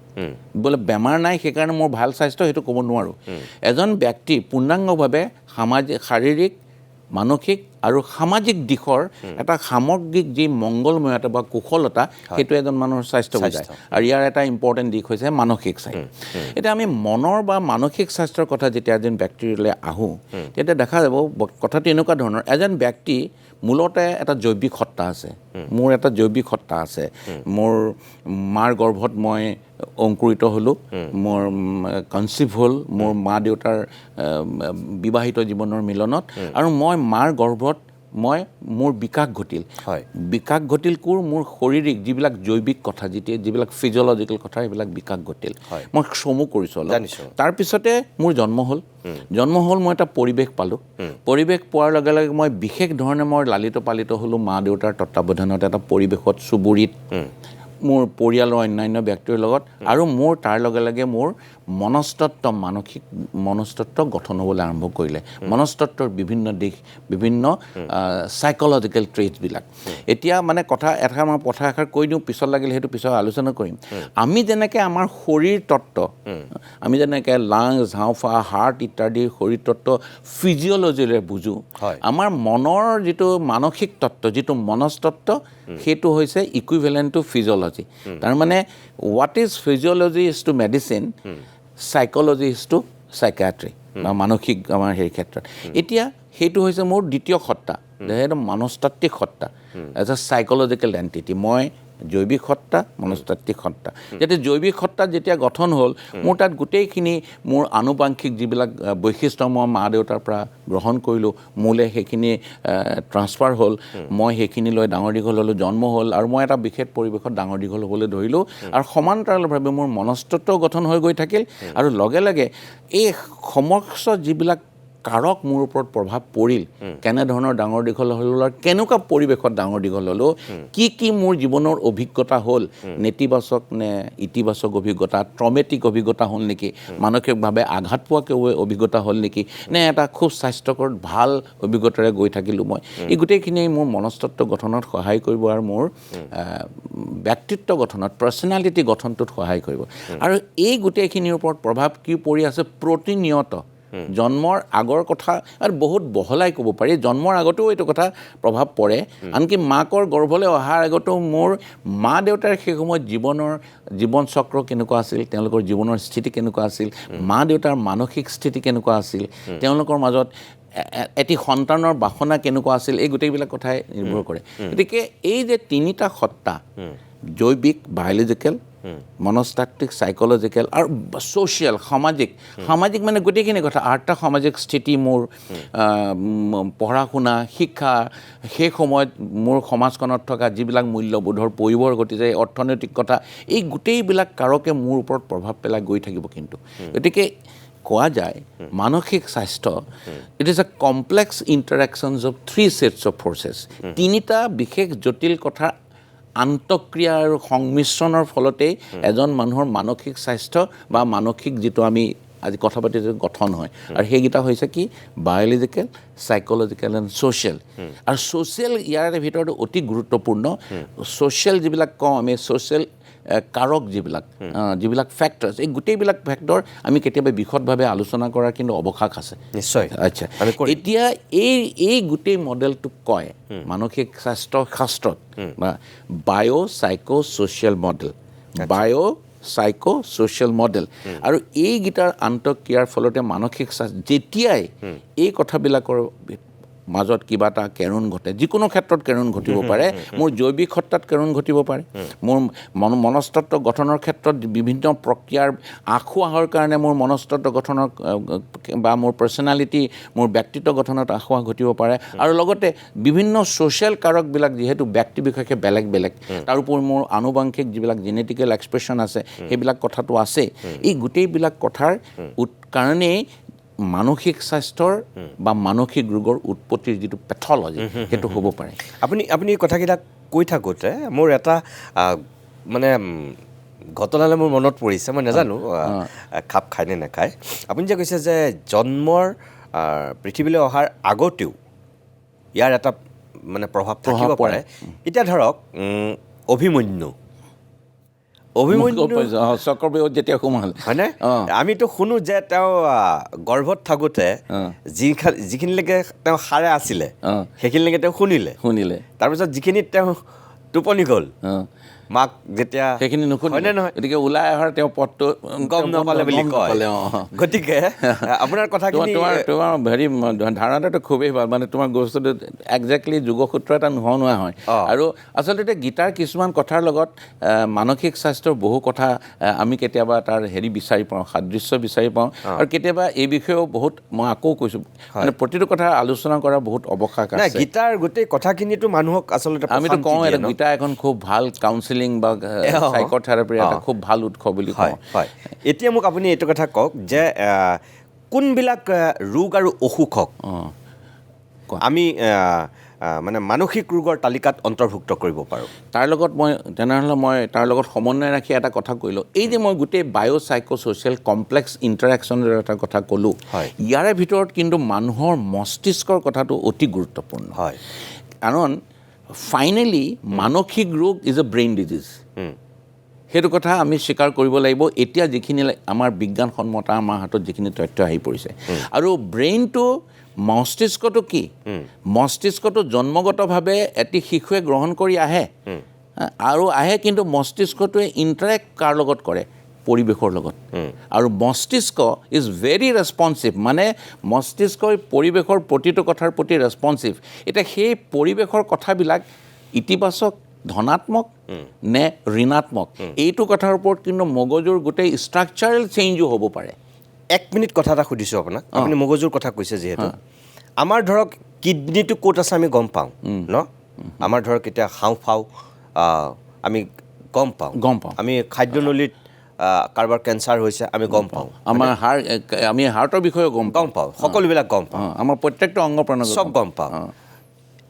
বোলে বেমাৰ নাই সেইকাৰণে মোৰ ভাল স্বাস্থ্য, সেইটো ক'ব নোৱাৰোঁ। এজন ব্যক্তি পূৰ্ণাংগভাৱে শাৰীৰিক, মানসিক আৰু সামাজিক দিশৰ এটা সামগ্ৰিক যি মংগলময়তা বা কুশলতা, সেইটো এজন মানুহৰ স্বাস্থ্য বুজায়। আৰু ইয়াৰ এটা ইম্পৰ্টেণ্ট দিশ হৈছে মানসিক স্বাস্থ্য। এতিয়া আমি মনৰ বা মানসিক স্বাস্থ্যৰ কথা যেতিয়া এজন ব্যক্তিলৈ আহোঁ তেতিয়া দেখা যাব কথাটো এনেকুৱা ধৰণৰ, এজন ব্যক্তি মূলতে এটা জৈৱিক সত্তা আছে। মোৰ এটা জৈৱিক সত্তা আছে। মোৰ মাৰ গৰ্ভত মই অংকুৰিত হ'লোঁ, মোৰ কনচিভ হ'ল মোৰ মা দেউতাৰ বিবাহিত জীৱনৰ মিলনত, আৰু মই মাৰ গৰ্ভত মোৰ বিকাশ ঘটিল। বিকাশ ঘটিল মোৰ শাৰীৰিক যিবিলাক জৈৱিক কথা, যিবিলাক ফিজিঅ'লজিকেল কথা, সেইবিলাক বিকাশ ঘটিল। মই চমু কৰিছোঁ অলপ। তাৰপিছতে মোৰ জন্ম হ'ল। মই এটা পৰিৱেশ পালোঁ। পৰিৱেশ পোৱাৰ লগে লগে মই বিশেষ ধৰণে মই লালিত পালিত হ'লোঁ মা দেউতাৰ তত্বাৱধানত, এটা পৰিৱেশত, চুবুৰীত, মোৰ পৰিয়ালৰ অন্যান্য ব্যক্তিৰ লগত। আৰু মোৰ তাৰ লগে লগে মোৰ মনস্তত্ব, মানসিক মনস্তত্ব গঠন হ'বলৈ আৰম্ভ কৰিলে। মনস্তত্বৰ বিভিন্ন দিশ, বিভিন্ন চাইক'লজিকেল ট্ৰেটছবিলাক। এতিয়া মানে কথা এষাৰ কৈ দিওঁ, পিছত লাগিলে সেইটো পিছত আলোচনা কৰিম। আমি যেনেকৈ আমাৰ শৰীৰ তত্ত্ব, আমি যেনেকৈ লাংছ, হাওঁফাওঁ, হাৰ্ট ইত্যাদিৰ শৰীৰ তত্ত্ব ফিজিঅ'লজিৰে বুজোঁ, আমাৰ মনৰ যিটো মানসিক তত্ত্ব, যিটো মনস্তত্ব, সেইটো হৈছে ইকুইভেলেণ্ট টু ফিজিঅ'লজি। তাৰমানে what is physiology is to medicine, psychology is to psychiatry বা মানসিক আমাৰ সেই ক্ষেত্ৰত। এতিয়া সেইটো হৈছে মোৰ দ্বিতীয় সত্তা, সেইটো মনস্তাত্ত্বিক সত্তা, এজ এ চাইক'লজিকেল এণ্টিটি। মই জৈৱিক সত্তা, মনস্তাত্ত্বিক সত্তা। যেতিয়া জৈৱিক সত্তাত যেতিয়া গঠন হ'ল, মোৰ তাত গোটেইখিনি মোৰ আনুপাংশিক যিবিলাক বৈশিষ্ট্য মই মা দেউতাৰ পৰা গ্ৰহণ কৰিলোঁ, মোলৈ সেইখিনি ট্ৰান্সফাৰ হ'ল। মই সেইখিনি লৈ ডাঙৰ দীঘল হ'লোঁ, জন্ম হ'ল, আৰু মই এটা বিশেষ পৰিৱেশত ডাঙৰ দীঘল হ'বলৈ ধৰিলোঁ। আৰু সমান্তৰালভাৱে মোৰ মনস্তত্বও গঠন হৈ গৈ থাকিল। আৰু লগে লগে এই সমস্ত যিবিলাক কাৰক মোৰ ওপৰত প্ৰভাৱ পৰিল, কেনেধৰণৰ ডাঙৰ দীঘল হ'লোঁ আৰু কেনেকুৱা পৰিৱেশত ডাঙৰ দীঘল হ'লোঁ, কি মোৰ জীৱনৰ অভিজ্ঞতা হ'ল, নেতিবাচক নে ইতিবাচক অভিজ্ঞতা, ট্ৰমেটিক অভিজ্ঞতা হ'ল নেকি, মানসিকভাৱে আঘাত পোৱাকৈ অভিজ্ঞতা হ'ল নেকি, নে এটা খুব স্বাস্থ্যকৰ ভাল অভিজ্ঞতাৰে গৈ থাকিলোঁ মই, এই গোটেইখিনিয়ে মোৰ মনস্তত্ব গঠনত সহায় কৰিব আৰু মোৰ ব্যক্তিত্ব গঠনত, পাৰ্চনেলিটি গঠনটোত সহায় কৰিব। আৰু এই গোটেইখিনিৰ ওপৰত প্ৰভাৱ কি পৰি আছে প্ৰতিনিয়ত। জন্মৰ আগৰ কথা আৰু বহুত বহলাই ক'ব পাৰি, জন্মৰ আগতেও এইটো কথা প্ৰভাৱ পৰে। আনকি মাকৰ গৰ্ভলৈ অহাৰ আগতেও মোৰ মা দেউতাৰ সেই সময়ত জীৱন চক্ৰ কেনেকুৱা আছিল, তেওঁলোকৰ জীৱনৰ স্থিতি কেনেকুৱা আছিল, মা দেউতাৰ মানসিক স্থিতি কেনেকুৱা আছিল, তেওঁলোকৰ মাজত এটি সন্তানৰ বাসনা কেনেকুৱা আছিল, এই গোটেইবিলাক কথাই নিৰ্ভৰ কৰে। গতিকে এই যে তিনিটা সত্তা, জৈৱিক, বায়'লজিকেল, মনস্তাত্ত্বিক, চাইক'লজিকেল, আৰু ছ'চিয়েল, সামাজিক মানে গোটেইখিনি কথা, আৰ্থ সামাজিক স্থিতি, মোৰ পঢ়া শুনা, শিক্ষা, সেই সময়ত মোৰ সমাজখনত থকা যিবিলাক মূল্যবোধৰ পৰিৱৰ্তন ঘটিছে, অৰ্থনৈতিক কথা, এই গোটেইবিলাক কাৰকে মোৰ ওপৰত প্ৰভাৱ পেলাই গৈ থাকিব। কিন্তু গতিকে কোৱা যায় মানসিক স্বাস্থ্য it is a complex interactions of 3 sets of forces। তিনিটা বিশেষ জটিল কথাৰ আন্তঃক্ৰিয়া আৰু সংমিশ্ৰণৰ ফলতেই এজন মানুহৰ মানসিক স্বাস্থ্য বা মানসিক যিটো আমি আজি কথা পাতিছোঁ গঠন হয়। আৰু সেইকেইটা হৈছে কি, বায়'লজিকেল, চাইক'লজিকেল এণ্ড ছ'চিয়েল। আৰু ছ'চিয়েল ইয়াৰে ভিতৰত অতি গুৰুত্বপূৰ্ণ। ছ'চিয়েল যিবিলাক কওঁ আমি, ছ'চিয়েল কাৰক যিবিলাক ফেক্টৰ্ছ, এই গোটেইবিলাক ফেক্টৰ আমি কেতিয়াবা বিশদভাৱে আলোচনা কৰাৰ কিন্তু অৱকাশ আছে। নিশ্চয়। আচ্ছা, এতিয়া এই গোটেই মডেলটোক কয় মানসিক স্বাস্থ্য শাস্ত্ৰত বা বায়'-চাইকো-ছ'চিয়েল মডেল, বায়'-চাইকো-ছ'চিয়েল মডেল। আৰু এইকেইটাৰ আন্তঃক্ৰিয়াৰ ফলতে মানসিক স্বাস্থ্য, যেতিয়াই এই কথাবিলাকৰ মাজত কিবা এটা কেৰুণ ঘটে, যিকোনো ক্ষেত্ৰত কেৰুণ ঘটিব পাৰে, মোৰ জৈৱিক সত্তাত কেৰুণ ঘটিব পাৰে, মোৰ মনস্তত্ব গঠনৰ ক্ষেত্ৰত বিভিন্ন প্ৰক্ৰিয়াৰ আঁসোৱাহৰ কাৰণে মোৰ মনস্তত্ব গঠনৰ বা মোৰ পাৰ্চনেলিটি, মোৰ ব্যক্তিত্ব গঠনত আঁসোৱাহ ঘটিব পাৰে, আৰু লগতে বিভিন্ন ছ'চিয়েল কাৰকবিলাক যিহেতু ব্যক্তি বিশেষে বেলেগ বেলেগ, তাৰোপৰি মোৰ আনুবংশিক যিবিলাক জেনেটিকেল এক্সপ্ৰেশ্যন আছে সেইবিলাক কথাটো আছে। এই গোটেইবিলাক কথাৰ কাৰণেই মানসিক স্বাস্থ্যৰ বা মানসিক ৰোগৰ উৎপত্তিৰ যিটো পেথলজি সেইটো হ'ব পাৰে। আপুনি এই কথাকেইটা কৈ থাকোঁতে মোৰ এটা মানে ঘটনালৈ মোৰ মনত পৰিছে, মই নাজানো খাপ খায় নে নাখায়। আপুনি যে কৈছে যে জন্মৰ পৃথিৱীলৈ অহাৰ আগতেও ইয়াৰ এটা মানে প্ৰভাৱ থাকিব পাৰে। এতিয়া ধৰক অভিমন্যু চক্ৰবেহুত যেতিয়া সোমাল, হয়নে? আমিতো শুনো যে তেওঁ গৰ্ভত থাকোঁতে যিখিনিলৈকে তেওঁ সাৰে আছিলে সেইখিনিলৈকে তেওঁ শুনিলে, তাৰপিছত যিখিনিত তেওঁ টোপনি গ'ল, মাক যেতিয়া সেইখিনি নুশুনিলে, নহয়, গতিকে ওলাই অহাৰ তেওঁ পথটো গম নাপালে বুলি কয়। গতিকে আপোনাৰ কথাখিনি তোমাৰ হেৰি ধাৰণাটো খুবেই ভাল, মানে তোমাৰ বস্তুটো একজেক্টলি যোগসূত্ৰ এটা নোহোৱা হয়। আৰু আচলতে গীতাৰ কিছুমান কথাৰ লগত মানসিক স্বাস্থ্যৰ বহু কথা আমি কেতিয়াবা তাৰ হেৰি বিচাৰি পাওঁ, সাদৃশ্য বিচাৰি পাওঁ, আৰু কেতিয়াবা এই বিষয়েও বহুত, মই আকৌ কৈছোঁ, মানে প্ৰতিটো কথা আলোচনা কৰা বহুত অৱকাশ আছে। গীতাৰ গোটেই কথাখিনিতো মানুহক আচলতে আমিতো কওঁ এটা গীতা এখন খুব ভাল কাউন্সিলিং বা চাইক'থেৰাপিৰ এটা খুব ভাল উৎস বুলি কওঁ। হয়, এতিয়া মোক আপুনি এইটো কথা কওক যে কোনবিলাক ৰোগ আৰু অসুখক আমি মানে মানসিক ৰোগৰ তালিকাত অন্তৰ্ভুক্ত কৰিব পাৰোঁ? তেনেহ'লে মই তাৰ লগত সমন্বয় ৰাখি এটা কথা কৈলোঁ। এই যে মই গোটেই বায়'চাইক'ছ'চিয়েল কমপ্লেক্স ইণ্টাৰেকশ্যনৰ এটা কথা ক'লোঁ, ইয়াৰে ভিতৰত কিন্তু মানুহৰ মস্তিষ্কৰ কথাটো অতি গুৰুত্বপূৰ্ণ। হয়, কাৰণ ফাইনেলি মানসিক ৰোগ ইজ এ ব্ৰেইন ডিজিজ। সেইটো কথা আমি স্বীকাৰ কৰিব লাগিব এতিয়া যিখিনি আমাৰ বিজ্ঞানসন্মতা আমাৰ হাতত যিখিনি তথ্য আহি পৰিছে। আৰু ব্ৰেইনটো, মস্তিষ্কটো কি? মস্তিষ্কটো জন্মগতভাৱে এটি শিশুৱে গ্ৰহণ কৰি আহে, আৰু আহে, কিন্তু মস্তিষ্কটোৱে ইণ্টাৰেক্ট কাৰ লগত কৰে? পৰিৱেশৰ লগত। আৰু মস্তিষ্ক ইজ ভেৰি ৰেছপনচিভ, মানে মস্তিষ্কই পৰিৱেশৰ প্ৰতিটো কথাৰ প্ৰতি ৰেছপনচিভ। এতিয়া সেই পৰিৱেশৰ কথাবিলাক ইতিবাচক, ধনাত্মক নে ঋণাত্মক, এইটো কথাৰ ওপৰত কিন্তু মগজুৰ গোটেই ষ্ট্ৰাকচাৰেল চেঞ্জো হ'ব পাৰে। এক মিনিট কথা এটা সুধিছোঁ আপোনাক, আপুনি মগজুৰ কথা কৈছে যিহেতু, আমাৰ ধৰক কিডনীটো ক'ত আছে আমি গম পাওঁ ন? আমাৰ ধৰক এতিয়া হাওঁফাওঁ আমি গম পাওঁ, আমি খাদ্যনলীত কাৰোবাৰ কেঞ্চাৰ হৈছে আমি গম পাওঁ, আমি হাৰ্টৰ বিষয়ে গম পাওঁ, সকলোবিলাক গম পাওঁ, আমাৰ প্ৰত্যেকটো অংগ প্ৰত্যংগ চব গম পাওঁ।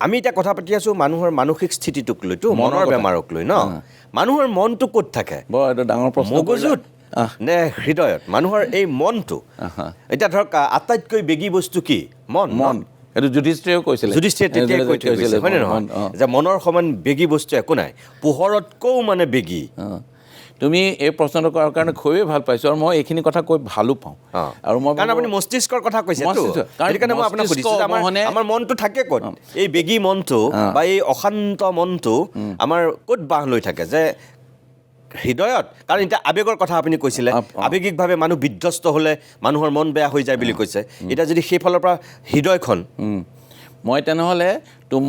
আমি এতিয়া কথা পাতি আছোঁ মানুহৰ মানসিক স্থিতিটোক লৈতো, মনৰ বেমাৰক লৈ ন? মানুহৰ মনটো ক'ত থাকে? বৰ এটা ডাঙৰ প্ৰশ্ন। মগজুত নে হৃদয়ত? মানুহৰ এই মনটো, এতিয়া ধৰক আটাইতকৈ বেগী বস্তু কি? মন। এইটো যুধিষ্ঠিৰে কৈছিলে, তেতিয়াই কৈ থৈ গৈছে, হয়নে নহয়? যে মনৰ সমান বেগী বস্তু একো নাই, পোহৰতকৈও মানে বেগী। তুমি এই প্ৰশ্নটো কৰাৰ কাৰণে খুবেই ভাল পাইছোঁ, আৰু মই এইখিনি কথা কৈ ভালো পাওঁ। আৰু মই কাৰণ আপুনি মস্তিষ্কৰ কথা কৈছে, সেইকাৰণে মই আপোনাক সুধিছোঁ আমাৰ মনটো থাকে ক'ত? এই বেগী মনটো বা এই অশান্ত মনটো আমাৰ ক'ত বাহ লৈ থাকে? যে হৃদয়ত? কাৰণ এতিয়া আৱেগৰ কথা আপুনি কৈছিলে, আৱেগিকভাৱে মানুহ বিধ্বস্ত হ'লে মানুহৰ মন বেয়া হৈ যায় বুলি কৈছে। এতিয়া যদি সেইফালৰ পৰা হৃদয়খন, মই তেনেহ'লে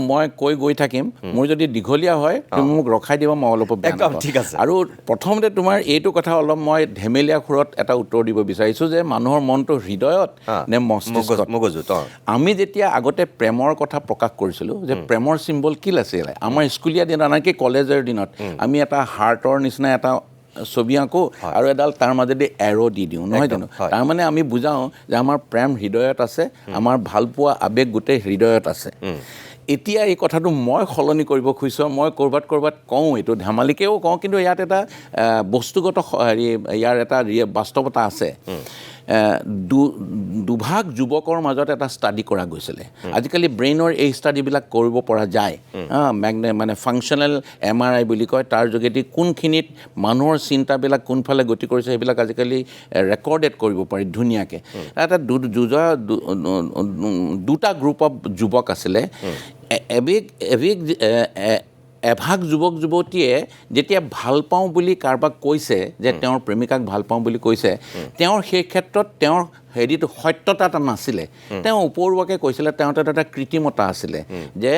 মই কৈ গৈ থাকিম, মোৰ যদি দীঘলীয়া হয় তুমি মোক ৰখাই দিবা, মই অলপ ঠিক আছে। আৰু প্ৰথমতে তোমাৰ এইটো কথা অলপ মই ধেমেলীয়া সুৰত এটা উত্তৰ দিব বিচাৰিছোঁ যে মানুহৰ মনটো হৃদয়ত নে মগজুত? আমি যেতিয়া আগতে প্ৰেমৰ কথা প্ৰকাশ কৰিছিলোঁ, যে প্ৰেমৰ চিম্বল কি আছিলে, আমাৰ স্কুলীয়া দিনত, আনকি কলেজৰ দিনত আমি এটা হাৰ্টৰ নিচিনা এটা ছবি আঁকো আৰু এডাল তাৰ মাজেদি এৰো দি দিওঁ, নহয় জানো? তাৰমানে আমি বুজাওঁ যে আমাৰ প্ৰেম হৃদয়ত আছে, আমাৰ ভালপোৱা আৱেগ গোটেই হৃদয়ত আছে। এতিয়া এই কথাটো মই সলনি কৰিব খুজিছোঁ, মই ক'ৰবাত কওঁ, এইটো ধেমালিকেও কওঁ, কিন্তু ইয়াত এটা বস্তুগত ইয়াৰ এটা বাস্তৱতা আছে। দুভাগ যুৱকৰ মাজত এটা ষ্টাডি কৰা গৈছিলে। আজিকালি ব্ৰেইনৰ এই ষ্টাডিবিলাক কৰিব পৰা যায়, মানে ফাংচনেল MRI বুলি কয়, তাৰ যোগেদি কোনখিনিত মানুহৰ চিন্তাবিলাক কোনফালে গতি কৰিছে সেইবিলাক আজিকালি ৰেকৰ্ডেড কৰিব পাৰি ধুনীয়াকৈ। এটা দুটা গ্ৰুপ অফ যুৱক আছিলে, এভাগ যুৱক যুৱতীয়ে যেতিয়া ভাল পাওঁ বুলি কাৰোবাক কৈছে যে তেওঁৰ প্ৰেমিকাক ভাল পাওঁ বুলি কৈছে তেওঁৰ সেই ক্ষেত্ৰত তেওঁৰ হেৰিটো সত্যতা এটা নাছিলে তেওঁ উপৰুৱাকৈ কৈছিলে তেওঁ তাত এটা কৃত্ৰিমতা আছিলে যে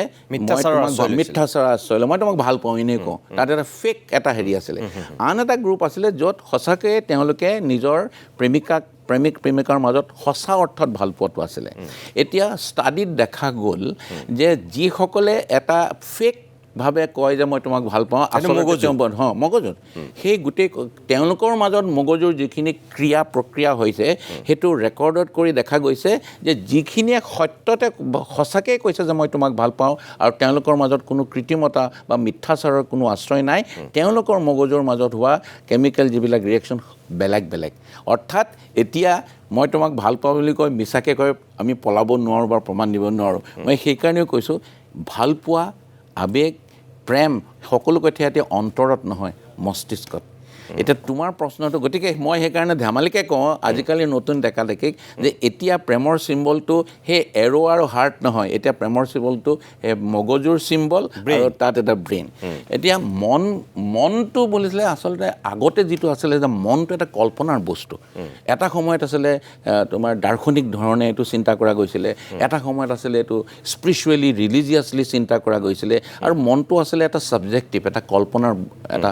মিথ্যাচাৰৰ আশ্ৰয় লয় মই তোমাক ভাল পাওঁ এনেই কওঁ তাত এটা ফেক এটা হেৰি আছিলে আন এটা গ্ৰুপ আছিলে য'ত সঁচাকৈয়ে তেওঁলোকে নিজৰ প্ৰেমিকাৰ মাজত সঁচা অৰ্থত ভাল পোৱাটো আছিলে এতিয়া ষ্টাডিত দেখা গ'ল যে যিসকলে এটা ফেক ভাৱে কয় যে মই তোমাক ভাল পাওঁ আচলতে মগজুত সেই গোটেই তেওঁলোকৰ মাজত মগজুৰ যিখিনি ক্ৰিয়া প্ৰক্ৰিয়া হৈছে সেইটো ৰেকৰ্ডত কৰি দেখা গৈছে যে যিখিনিয়ে সত্যতে সঁচাকৈ কৈছে যে মই তোমাক ভাল পাওঁ আৰু তেওঁলোকৰ মাজত কোনো কৃত্ৰিমতা বা মিথ্যাচাৰৰ কোনো আশ্ৰয় নাই তেওঁলোকৰ মগজুৰ মাজত হোৱা কেমিকেল যিবিলাক ৰিয়েকশ্যন বেলেগ অৰ্থাৎ এতিয়া মই তোমাক ভাল পাওঁ বুলি কয় মিছাকৈ কয় আমি পলাব নোৱাৰোঁ বা প্ৰমাণ দিব নোৱাৰোঁ মই সেইকাৰণেও কৈছোঁ ভাল পোৱা আৱেগ প্ৰেম সকলো কথাতে অন্তৰত নহয় মস্তিষ্কত এতিয়া তোমাৰ প্ৰশ্নটো গতিকে মই সেইকাৰণে ধেমালিকৈ কওঁ আজিকালি নতুন ডেকা ডেকিক যে এতিয়া প্ৰেমৰ চিম্বলটো সেই এৰো আৰু হাৰ্ট নহয় এতিয়া প্ৰেমৰ চিম্বলটো সেই মগজুৰ চিম্বল আৰু তাত এটা ব্ৰেইন এতিয়া মনটো বুলিছিলে আচলতে আগতে যিটো আছিলে যে মনটো এটা কল্পনাৰ বস্তু এটা সময়ত আছিলে তোমাৰ দাৰ্শনিক ধৰণে এইটো চিন্তা কৰা গৈছিলে এটা সময়ত আছিলে এইটো স্পিৰিচুৱেলি ৰিলিজিয়াছলি চিন্তা কৰা গৈছিলে আৰু মনটো আছিলে এটা ছাবজেক্টিভ এটা কল্পনাৰ এটা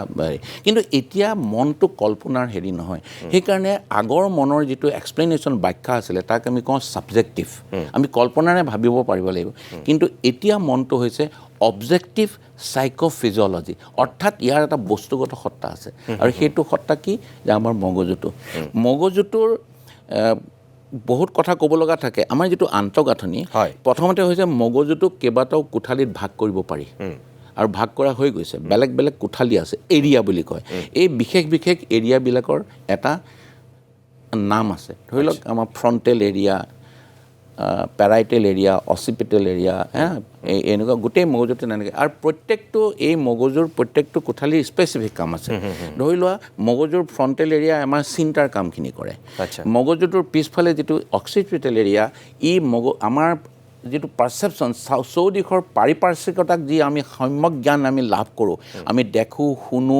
কিন্তু এতিয়া মনটো কল্পনাৰ হেৰি নহয় সেইকাৰণে আগৰ মনৰ যিটো এক্সপ্লেনেশ্যন ব্যাখ্যা আছিলে তাক আমি কওঁ ছাবজেক্টিভ আমি কল্পনাৰে ভাবিব পাৰিব লাগিব কিন্তু এতিয়া মনটো হৈছে অবজেক্টিভ সাইকোফিজিঅলজি অৰ্থাৎ ইয়াৰ এটা বস্তুগত সত্তা আছে আৰু সেইটো সত্তা কি যে আমাৰ মগজুটোৰ বহুত কথা ক'ব লগা থাকে আমাৰ যিটো আন্তঃগাঁথনি প্ৰথমতে হৈছে মগজুটোক কেইবাটাও কোঠালিত ভাগ কৰিব পাৰি আৰু ভাগ কৰা হৈ গৈছে বেলেগ কোঠালি আছে এৰিয়া বুলি কয় এই বিশেষ এৰিয়াবিলাকৰ এটা নাম আছে ধৰি লওক আমাৰ ফ্ৰণ্টেল এৰিয়া পেৰাইটেল এৰিয়া অচিপিটেল এৰিয়া এনেকুৱা গোটেই মগজুটো তেনেকৈ আৰু প্ৰত্যেকটো এই মগজুৰ প্ৰত্যেকটো কোঠালিৰ স্পেচিফিক কাম আছে ধৰি লোৱা মগজুৰ ফ্ৰণ্টেল এৰিয়া আমাৰ চিন্তাৰ কামখিনি কৰে মগজুটোৰ পিছফালে যিটো অচিপিটেল এৰিয়া আমাৰ যিটো পাৰ্চেপশ্যন চৌদিশৰ পাৰিপাৰ্শ্বিকতাক যি আমি সম্যক জ্ঞান আমি লাভ কৰোঁ আমি দেখোঁ শুনো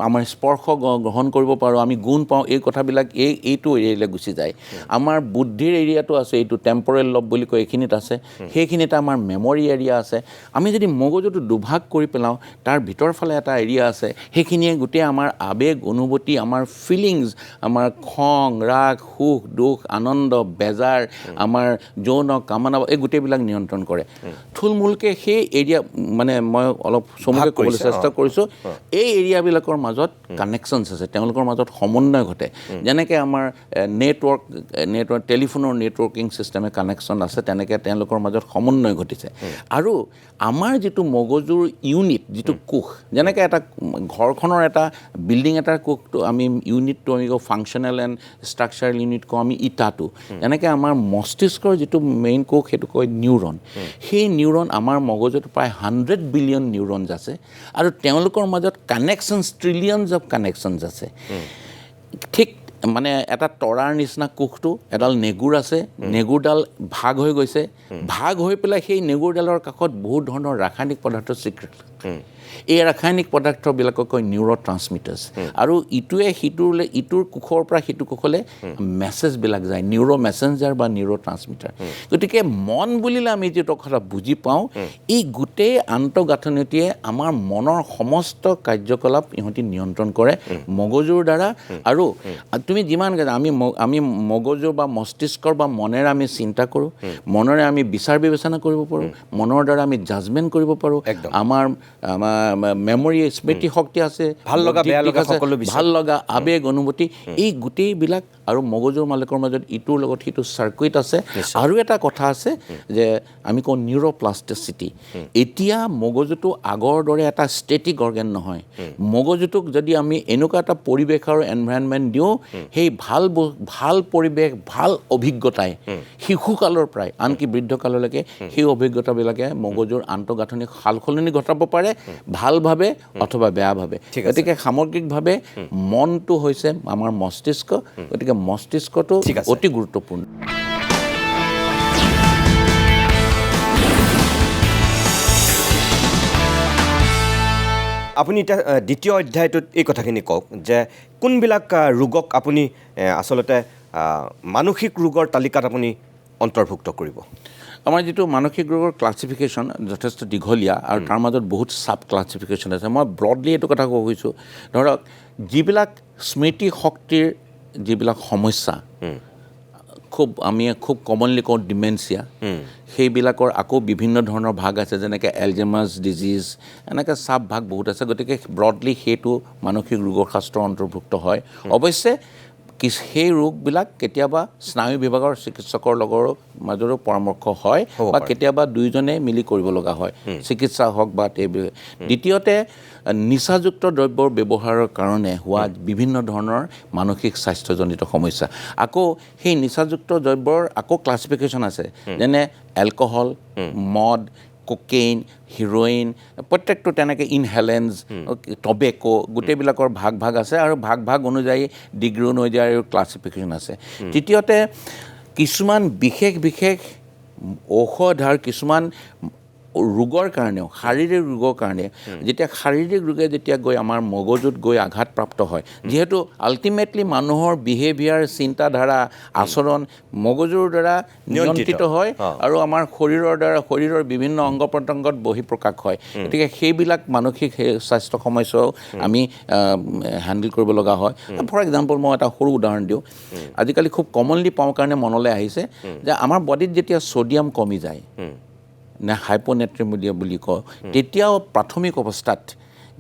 আমাৰ স্পৰ্শ গ্ৰহণ কৰিব পাৰোঁ আমি গুণ পাওঁ এই কথাবিলাক এইটো এৰিয়ালৈ গুচি যায় আমাৰ বুদ্ধিৰ এৰিয়াটো আছে এইটো টেম্পৰেল লব বুলি কয় এইখিনিত আছে সেইখিনিতে আমাৰ মেমৰি এৰিয়া আছে আমি যদি মগজুটো দুভাগ কৰি পেলাওঁ তাৰ ভিতৰ ফালে এটা এৰিয়া আছে সেইখিনিয়ে গোটেই আমাৰ আৱেগ অনুভূতি আমাৰ ফিলিংছ আমাৰ খং ৰাগ সুখ দুখ আনন্দ বেজাৰ আমাৰ যৌন কামনা এই গোটেইবিলাক নিয়ন্ত্ৰণ কৰে থুলমূলকৈ সেই এৰিয়া মানে মই অলপ চমুকৈ ক'বলৈ চেষ্টা কৰিছোঁ এই এৰিয়াবিলাকৰ মাজত কানেকশ্যনছ আছে তেওঁলোকৰ মাজত সমন্বয় ঘটে যেনেকৈ আমাৰ নেটৱৰ্ক টেলিফোনৰ নেটৱৰ্কিং ছিষ্টেমে কানেকশ্যন আছে তেনেকৈ তেওঁলোকৰ মাজত সমন্বয় ঘটিছে আৰু আমাৰ যিটো মগজুৰ ইউনিট যিটো কোষ যেনেকৈ এটা ঘৰখনৰ এটা বিল্ডিং এটাৰ কোষটো আমি ইউনিটটো আমি কওঁ ফাংচনেল এণ্ড ষ্ট্ৰাকচাৰেল ইউনিট কওঁ আমি ইটাটো যেনেকৈ আমাৰ মস্তিষ্কৰ যিটো মেইন কোষ সেইটো কয় নিউৰন সেই নিউৰন আমাৰ মগজুত প্ৰায় 100 বিলিয়ন নিউৰনছ আছে আৰু তেওঁলোকৰ মাজত কানেকশ্যনছ ট্ৰিলিয়নছ অফ কানেকশ্যনছ আছে ঠিক মানে এটা তৰাৰ নিচিনা কোষটো এডাল নেগুৰ আছে নেগুৰডাল ভাগ হৈ গৈছে ভাগ হৈ পেলাই সেই নেগুৰডালৰ কাষত বহুত ধৰণৰ ৰাসায়নিক পদাৰ্থ চিক্ৰেট এই ৰাসায়নিক পদাৰ্থবিলাকক কয় নিউৰ' ট্ৰান্সমিটাৰ্ছ আৰু ইটোৰ কোষৰ পৰা সিটো কোষলৈ মেছেজবিলাক যায় নিউৰ' মেছেঞ্জাৰ বা নিউৰ' ট্ৰান্সমিটাৰ গতিকে মন বুলিলে আমি যিটো কথা বুজি পাওঁ এই গোটেই আন্তঃগাঁথনিটিয়ে আমাৰ মনৰ সমস্ত কাৰ্যকলাপ ইহঁতি নিয়ন্ত্ৰণ কৰে মগজুৰ দ্বাৰা আৰু তুমি যিমান আমি মগজু বা মস্তিষ্কৰ বা মনেৰে আমি চিন্তা কৰোঁ মনেৰে আমি বিচাৰ বিবেচনা কৰিব পাৰোঁ মনৰ দ্বাৰা আমি জাজমেণ্ট কৰিব পাৰোঁ আমাৰ মেমৰি স্মৃতি শক্তি আছে ভাল লগা আৱেগ অনুভূতি এই গোটেইবিলাক আৰু মগজুৰ মালিকৰ মাজত ইটোৰ লগত সিটো চাৰ্কুইট আছে আৰু এটা কথা আছে যে আমি কওঁ নিউৰ'প্লাষ্টিচিটি এতিয়া মগজুটো আগৰ দৰে এটা ষ্টেটিক অৰ্গেন নহয় মগজুটোক যদি আমি এনেকুৱা এটা পৰিৱেশ আৰু এনভাইৰনমেণ্ট দিওঁ সেই ভাল পৰিৱেশ ভাল অভিজ্ঞতাই শিশুকালৰ পৰাই আনকি বৃদ্ধকাললৈকে সেই অভিজ্ঞতাবিলাকে মগজুৰ আন্তঃগাঁথনিক সালসলনি ঘটাব পাৰে ভালভাৱে অথবা বেয়াভাৱে গতিকে সামগ্ৰিকভাৱে মনটো হৈছে আমাৰ মস্তিষ্ক গতিকে মস্তিষ্কটো অতি গুৰুত্বপূৰ্ণ আপুনি এতিয়া দ্বিতীয় অধ্যায়টোত এই কথাখিনি কওক যে কোনবিলাক ৰোগক আপুনি আচলতে মানসিক ৰোগৰ তালিকাত আপুনি অন্তৰ্ভুক্ত কৰিব আমাৰ যিটো মানসিক ৰোগৰ ক্লাছিফিকেশ্যন যথেষ্ট দীঘলীয়া আৰু তাৰ মাজত বহুত চাব ক্লাছিফিকেশ্যন আছে মই ব্ৰডলি এইটো কথা ক'ব খুজিছোঁ ধৰক যিবিলাক স্মৃতি শক্তিৰ যিবিলাক সমস্যা আমি খুব কমনলি কওঁ ডিমেনচিয়া সেইবিলাকৰ আকৌ বিভিন্ন ধৰণৰ ভাগ আছে যেনেকৈ এলজেমাছ ডিজিজ এনেকৈ চাব ভাগ বহুত আছে গতিকে ব্ৰডলি সেইটো মানসিক ৰোগৰ শাস্ত্ৰৰ অন্তৰ্ভুক্ত হয় অৱশ্যে সেই ৰোগবিলাক কেতিয়াবা স্নায়ু বিভাগৰ চিকিৎসকৰ লগৰ মাজৰো পৰামৰ্শ হয় বা কেতিয়াবা দুয়োজনে মিলি কৰিব লগা হয় চিকিৎসা হওক বা দ্বিতীয়তে নিচাযুক্ত দ্ৰব্যৰ ব্যৱহাৰৰ কাৰণে হোৱা বিভিন্ন ধৰণৰ মানসিক স্বাস্থ্যজনিত সমস্যা আকৌ সেই নিচাযুক্ত দ্ৰব্যৰ আকৌ ক্লাছিফিকেশ্যন আছে যেনে এলকহল মদ কোকেইন হিৰ'ইন প্ৰত্যেকটো তেনেকৈ ইনহেলেঞ্চ টবেকো গোটেইবিলাকৰ ভাগ আছে আৰু ভাগ অনুযায়ী ডিগ্ৰী অনুযায়ী ক্লাছিফিকেশ্যন আছে তৃতীয়তে কিছুমান বিশেষ ঔষধ আৰু কিছুমান ৰোগৰ কাৰণেও শাৰীৰিক ৰোগৰ কাৰণে যেতিয়া শাৰীৰিক ৰোগে যেতিয়া গৈ আমাৰ মগজুত গৈ আঘাতপ্ৰাপ্ত হয় যিহেতু আল্টিমেটলি মানুহৰ বিহেভিয়াৰ চিন্তাধাৰা আচৰণ মগজুৰ দ্বাৰা নিয়ন্ত্ৰিত হয় আৰু আমাৰ শৰীৰৰ বিভিন্ন অংগ প্ৰত্যংগত বহিঃপ্ৰকাশ হয় গতিকে সেইবিলাক মানসিক স্বাস্থ্য সমস্যাও আমি হেণ্ডেল কৰিব লগা হয় ফৰ এক্সাম্পল মই এটা সৰু উদাহৰণ দিওঁ আজিকালি খুব কমনলি পাওঁ কাৰণে মনলৈ আহিছে যে আমাৰ বডিত যেতিয়া ছ'ডিয়াম কমি যায় নে হাইপ'নেট্ৰিমিয়া বুলি কওঁ তেতিয়াও প্ৰাথমিক অৱস্থাত